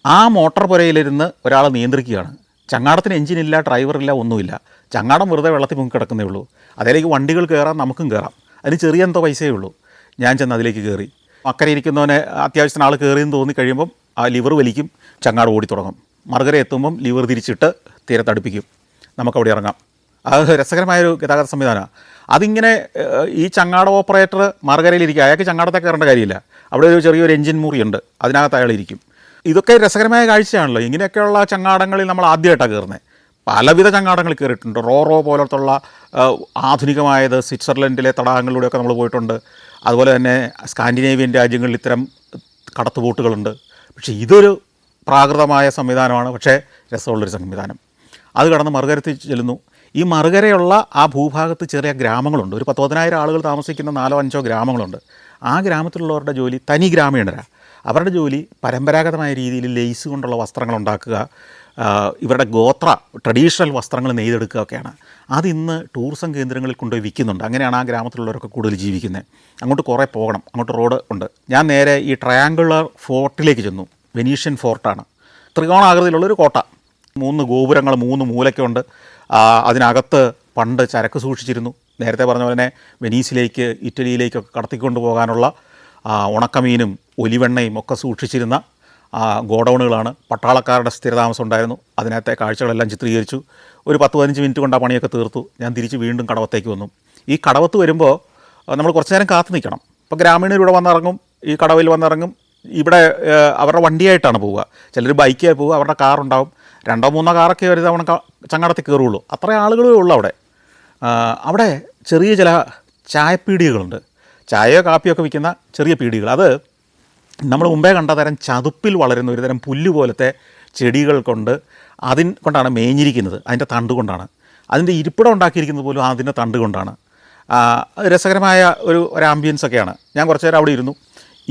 ആ മോട്ടോർ പുരയിലിരുന്ന് ഒരാൾ നിയന്ത്രിക്കുകയാണ്. ചങ്ങാടത്തിന് എൻജിനില്ല, ഡ്രൈവറില്ല, ഒന്നുമില്ല. ചങ്ങാടം വെറുതെ വെള്ളത്തിൽ മുങ്ങി കിടക്കുന്നേ ഉള്ളൂ. അതിലേക്ക് വണ്ടികൾ കയറാം, നമുക്കും കയറാം. അതിന് ചെറിയ എന്തോ പൈസയേ ഉള്ളൂ. ഞാൻ ചെന്ന് അതിലേക്ക് കയറി. അക്കരെ ഇരിക്കുന്നവനെ അത്യാവശ്യത്തിന് ആൾ കയറിയെന്ന് തോന്നി കഴിയുമ്പം ആ ലിവർ വലിക്കും, ചങ്ങാടം ഓടി തുടങ്ങും. മറുകര എത്തുമ്പം ലിവർ തിരിച്ചിട്ട് തീരത്തടുപ്പിക്കും. നമുക്കവിടെ ഇറങ്ങാം. അത് രസകരമായൊരു ഗതാഗത സംവിധാനമാണ്. അതിങ്ങനെ ഈ ചങ്ങാട ഓപ്പറേറ്റർ മറുകരയിലിരിക്കുക, അയാൾക്ക് ചങ്ങാടത്തെ കയറേണ്ട കാര്യമില്ല. അവിടെ ഒരു ചെറിയൊരു എഞ്ചിൻ മുറിയുണ്ട്, അതിനകത്ത് അയാൾ ഇരിക്കും. ഇതൊക്കെ രസകരമായ കാഴ്ചയാണല്ലോ. ഇങ്ങനെയൊക്കെയുള്ള ചങ്ങാടങ്ങളിൽ നമ്മൾ ആദ്യമായിട്ടാണ് കയറുന്നത്. പലവിധ ചങ്ങാടങ്ങളിൽ കയറിയിട്ടുണ്ട്. റോ പോലത്തുള്ള ആധുനികമായത് സ്വിറ്റ്സർലൻഡിലെ തടാകങ്ങളിലൂടെയൊക്കെ നമ്മൾ പോയിട്ടുണ്ട്. അതുപോലെ തന്നെ സ്കാൻഡിനേവിയൻ രാജ്യങ്ങളിൽ ഇത്തരം കടത്തുബോട്ടുകളുണ്ട്. പക്ഷേ ഇതൊരു പ്രാകൃതമായ സംവിധാനമാണ്, പക്ഷേ രസമുള്ളൊരു സംവിധാനം. അത് കടന്ന് മറുകരത്തിൽ ചെല്ലുന്നു. ഈ മറുകരയുള്ള ആ ഭൂഭാഗത്ത് ചെറിയ ഗ്രാമങ്ങളുണ്ട്. ഒരു 10,000 ആളുകൾ താമസിക്കുന്ന 4-5 ഗ്രാമങ്ങളുണ്ട്. ആ ഗ്രാമത്തിലുള്ളവരുടെ ജോലി തനി ഗ്രാമീണരാണ്. അവരുടെ ജോലി പരമ്പരാഗതമായ രീതിയിൽ ലേസ് കൊണ്ടുള്ള വസ്ത്രങ്ങൾ ഉണ്ടാക്കുക, ഇവരുടെ ട്രഡീഷണൽ വസ്ത്രങ്ങൾ നെയ്തെടുക്കുക ഒക്കെയാണ്. അതിന്ന് ടൂറിസം കേന്ദ്രങ്ങളിൽ കൊണ്ടുപോയി വിൽക്കുന്നുണ്ട്. അങ്ങനെയാണ് ആ ഗ്രാമത്തിലുള്ളവരൊക്കെ കൂടുതൽ ജീവിക്കുന്നത്. അങ്ങോട്ട് കുറേ പോകണം, അങ്ങോട്ട് റോഡ് ഉണ്ട്. ഞാൻ നേരെ ഈ ട്രയാങ്കുലർ ഫോർട്ടിലേക്ക് ചെന്നു. വെനീഷ്യൻ ഫോർട്ടാണ്. ത്രികോണാകൃതിയിലുള്ളൊരു കോട്ട, 3 ഗോപുരങ്ങൾ 3 മൂലയ്ക്കുണ്ട്. അതിനകത്ത് പണ്ട് ചരക്ക് സൂക്ഷിച്ചിരുന്നു. നേരത്തെ പറഞ്ഞ പോലെ തന്നെ വെനീസിലേക്ക് ഇറ്റലിയിലേക്കൊക്കെ കടത്തിക്കൊണ്ട് പോകാനുള്ള ഉണക്കമീനും ഒലിവെണ്ണയും ഒക്കെ സൂക്ഷിച്ചിരുന്ന ഗോഡൗണുകളാണ്. പട്ടാളക്കാരുടെ സ്ഥിരതാമസം ഉണ്ടായിരുന്നു. അതിനകത്തെ കാഴ്ചകളെല്ലാം ചിത്രീകരിച്ചു. ഒരു 10-15 മിനിറ്റ് കൊണ്ട് ആ പണിയൊക്കെ തീർത്തു. ഞാൻ തിരിച്ച് വീണ്ടും കടവത്തേക്ക് വന്നു. ഈ കടവത്ത് വരുമ്പോൾ നമ്മൾ കുറച്ച് നേരം കാത്തു നിൽക്കണം. ഇപ്പോൾ ഗ്രാമീണർ ഇവിടെ വന്നിറങ്ങും, ഈ കടവിൽ വന്നിറങ്ങും. ഇവിടെ അവരുടെ വണ്ടിയായിട്ടാണ് പോവുക. ചിലർ ബൈക്കായി പോവുക, അവരുടെ കാറുണ്ടാവും. 2-3 കാറൊക്കെ ഒരു തവണ ചങ്ങാടത്തിൽ കയറുള്ളൂ. അത്ര ആളുകളേ ഉള്ളൂ അവിടെ. അവിടെ ചെറിയ ചില ചായപ്പീടികകളുണ്ട്. ചായയോ കാപ്പിയൊക്കെ വിൽക്കുന്ന ചെറിയ പീടികൾ. അത് നമ്മൾ മുമ്പേ കണ്ട തരം ചതുപ്പിൽ വളരുന്ന ഒരു തരം പുല്ല് പോലത്തെ ചെടികൾ കൊണ്ടാണ് മേഞ്ഞിരിക്കുന്നത്. അതിൻ്റെ തണ്ട് കൊണ്ടാണ്. അതിൻ്റെ ഇരിപ്പിടം ഉണ്ടാക്കിയിരിക്കുന്നത് പോലും അതിൻ്റെ തണ്ട് കൊണ്ടാണ്. രസകരമായ ഒരു ആംബിയൻസ് ഒക്കെയാണ്. ഞാൻ കുറച്ച് നേരം അവിടെ ഇരുന്നു.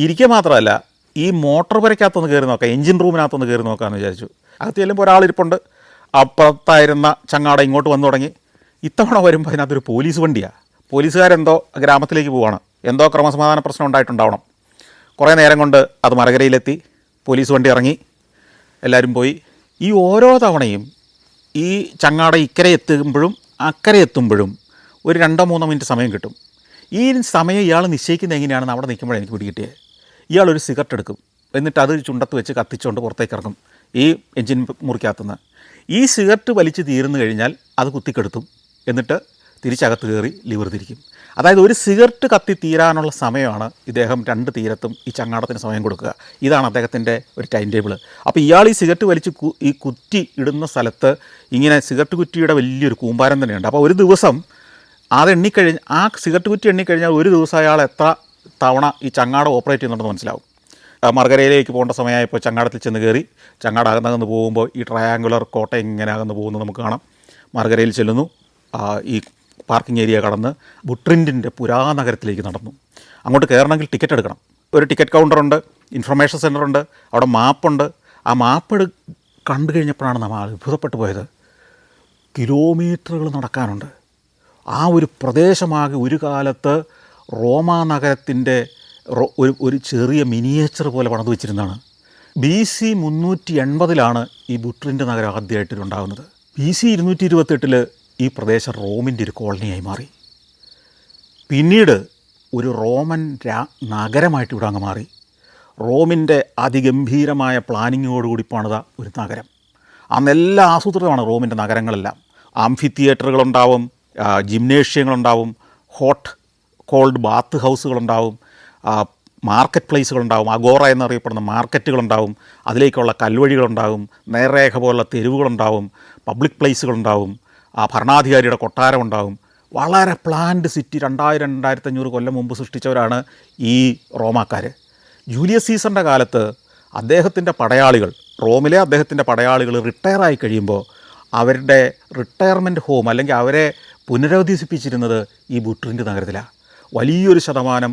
ഇരിക്കുക മാത്രമല്ല, ഈ മോട്ടോർ പുരയ്ക്കകത്തൊന്ന് കയറി നോക്കാം, എഞ്ചിൻ റൂമിനകത്തൊന്ന് കയറി നോക്കാമെന്ന് വിചാരിച്ചു. അകത്ത് ചെല്ലുമ്പോൾ ഒരാളിരിപ്പുണ്ട്. അപ്പുറത്തായിരുന്ന ചങ്ങാട ഇങ്ങോട്ട് വന്നു തുടങ്ങി. ഇത്തവണ വരുമ്പോൾ അതിനകത്തൊരു പോലീസ് വണ്ടിയാണ്. പോലീസുകാരെന്തോ ഗ്രാമത്തിലേക്ക് പോവുകയാണ്. എന്തോ ക്രമസമാധാന പ്രശ്നം ഉണ്ടായിട്ടുണ്ടാവണം. കുറേ നേരം കൊണ്ട് അത് മറുകരയിലെത്തി. പോലീസ് വണ്ടി ഇറങ്ങി, എല്ലാവരും പോയി. ഈ ഓരോ തവണയും ഈ ചങ്ങാട ഇക്കരെ എത്തുമ്പോഴും അക്കരെ എത്തുമ്പോഴും ഒരു 2-3 മിനിറ്റ് സമയം കിട്ടും. ഈ സമയം ഇയാൾ നിശ്ചയിക്കുന്നത് എങ്ങനെയാണെന്ന് അവിടെ നിൽക്കുമ്പോഴാണ് എനിക്ക് പിടികിട്ടിയത്. ഇയാളൊരു സിഗരറ്റ് എടുക്കും, എന്നിട്ട് അത് ചുണ്ടത്ത് വെച്ച് കത്തിച്ചുകൊണ്ട് പുറത്തേക്ക് ഇറങ്ങും ഈ എഞ്ചിൻ മുറിക്കകത്തുനിന്ന്. ഈ സിഗരറ്റ് വലിച്ച് തീർന്നു കഴിഞ്ഞാൽ അത് കുത്തിക്കെടുത്തും, എന്നിട്ട് തിരിച്ചകത്ത് കയറി ലിവർ തിരിക്കും. അതായത് ഒരു സിഗരറ്റ് കത്തി തീരാനുള്ള സമയമാണ് ഇദ്ദേഹം 2 തീരത്തും ഈ ചങ്ങാടത്തിന് സമയം കൊടുക്കുക. ഇതാണ് അദ്ദേഹത്തിൻ്റെ ഒരു ടൈം ടേബിൾ. അപ്പോൾ ഇയാൾ ഈ സിഗരറ്റ് വലിച്ച് ഈ കുറ്റി ഇടുന്ന സ്ഥലത്ത് ഇങ്ങനെ സിഗരറ്റ് കുറ്റിയുടെ വലിയൊരു കൂമ്പാരം തന്നെയുണ്ട്. അപ്പോൾ ഒരു ദിവസം ആ സിഗരറ്റ് കുറ്റി എണ്ണിക്കഴിഞ്ഞാൽ ഒരു ദിവസം അയാൾ എത്ര തവണ ഈ ചങ്ങാടം ഓപ്പറേറ്റ് ചെയ്യുന്നുണ്ടെന്ന് മനസ്സിലാവും. മറുകരയിലേക്ക് പോകേണ്ട സമയമായപ്പോൾ ചങ്ങാടത്തിൽ ചെന്ന് കയറി. ചങ്ങാടം അകന്നകന്ന് പോകുമ്പോൾ ഈ ട്രയാങ്കുലർ കോട്ട ഇങ്ങനെ അകന്ന് പോകുന്നത് നമുക്ക് കാണാം. മറുകരയിൽ ചെല്ലുന്നു. ഈ പാർക്കിംഗ് ഏരിയ കടന്ന് ബുട്രിൻറ്റിൻ്റെ പുരാനഗരത്തിലേക്ക് നടന്നു. അങ്ങോട്ട് കയറണമെങ്കിൽ ടിക്കറ്റ് എടുക്കണം. ഒരു ടിക്കറ്റ് കൗണ്ടറുണ്ട്, ഇൻഫർമേഷൻ സെൻ്ററുണ്ട്, അവിടെ മാപ്പുണ്ട്. ആ മാപ്പ് കണ്ടു കഴിഞ്ഞപ്പോഴാണ് നമ്മൾ അത്ഭുതപ്പെട്ടു പോയത്. കിലോമീറ്ററുകൾ നടക്കാനുണ്ട്. ആ ഒരു പ്രദേശമാകെ ഒരു കാലത്ത് റോമാ നഗരത്തിൻ്റെ ഒരു ചെറിയ മിനിയേച്ചർ പോലെ പണിത് വെച്ചിരുന്നതാണ്. BC 380 ഈ ബുട്രിൻറ്റ് നഗരം ആദ്യമായിട്ടുണ്ടാകുന്നത്. BC 228 ഈ പ്രദേശം റോമിൻ്റെ ഒരു കോളനിയായി മാറി. പിന്നീട് ഒരു റോമൻ നഗരമായിട്ട് ഇവിടെ അങ്ങ് മാറി. റോമിൻ്റെ അതിഗംഭീരമായ പ്ലാനിങ്ങോടുകൂടി പണിത ഒരു നഗരം. അന്നെല്ലാം ആസൂത്രിതമാണ് റോമിൻ്റെ നഗരങ്ങളെല്ലാം. ആംഫി തിയേറ്ററുകളുണ്ടാവും, ജിംനേഷ്യങ്ങളുണ്ടാവും, ഹോട്ട് കോൾഡ് ബാത്ത് ഹൗസുകളുണ്ടാവും, മാർക്കറ്റ് പ്ലേസുകളുണ്ടാവും, അഗോറ എന്നറിയപ്പെടുന്ന മാർക്കറ്റുകളുണ്ടാവും, അതിലേക്കുള്ള കൽവഴികളുണ്ടാവും, നേർരേഖ പോലുള്ള തെരുവുകളുണ്ടാവും, പബ്ലിക് പ്ലേസുകളുണ്ടാവും, ഭരണാധികാരിയുടെ കൊട്ടാരമുണ്ടാവും. വളരെ പ്ലാൻഡ് സിറ്റി 2000-2500 കൊല്ലം മുമ്പ് സൃഷ്ടിച്ചവരാണ് ഈ റോമാക്കാർ. ജൂലിയസ് സീസറിൻ്റെ കാലത്ത് റോമിലെ അദ്ദേഹത്തിൻ്റെ പടയാളികൾ റിട്ടയറായി കഴിയുമ്പോൾ അവരുടെ റിട്ടയർമെൻറ്റ് ഹോം അല്ലെങ്കിൽ അവരെ പുനരധിവസിപ്പിച്ചിരുന്നത് ഈ ബുട്രിൻറ്റ് നഗരത്തിലാണ്. വലിയൊരു ശതമാനം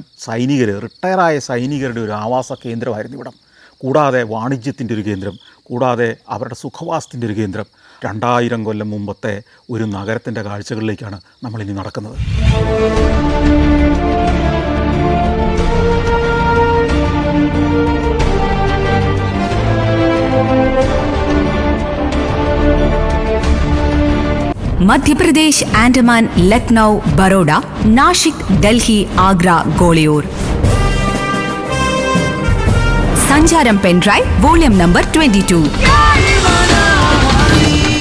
റിട്ടയറായ സൈനികരുടെ ഒരു ആവാസ കേന്ദ്രമായിരുന്നു ഇവിടം. കൂടാതെ വാണിജ്യത്തിൻ്റെ ഒരു കേന്ദ്രം, കൂടാതെ അവരുടെ സുഖവാസത്തിൻ്റെ ഒരു കേന്ദ്രം. 2000 കൊല്ലം മുമ്പത്തെ ഒരു നഗരത്തിൻ്റെ കാഴ്ചകളിലേക്കാണ് നമ്മളിനി നടക്കുന്നത്. മധ്യപ്രദേശ്, ആൻഡമാൻ, ലക്നൗ, ബറോഡ, നാഷിക്, ഡൽഹി, ആഗ്ര, ഗോളിയോർ. സഞ്ചാരം പെൻഡ്രൈവ് വോള്യം നമ്പർ 22.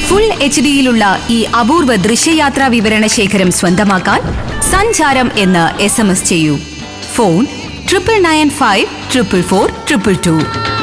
ഫുൾ HDയിലുള്ള ഈ അപൂർവ ദൃശ്യയാത്രാ വിവരണ ശേഖരം സ്വന്തമാക്കാൻ സഞ്ചാരം എന്ന് SMS ചെയ്യൂ. ഫോൺ 9995 444 222.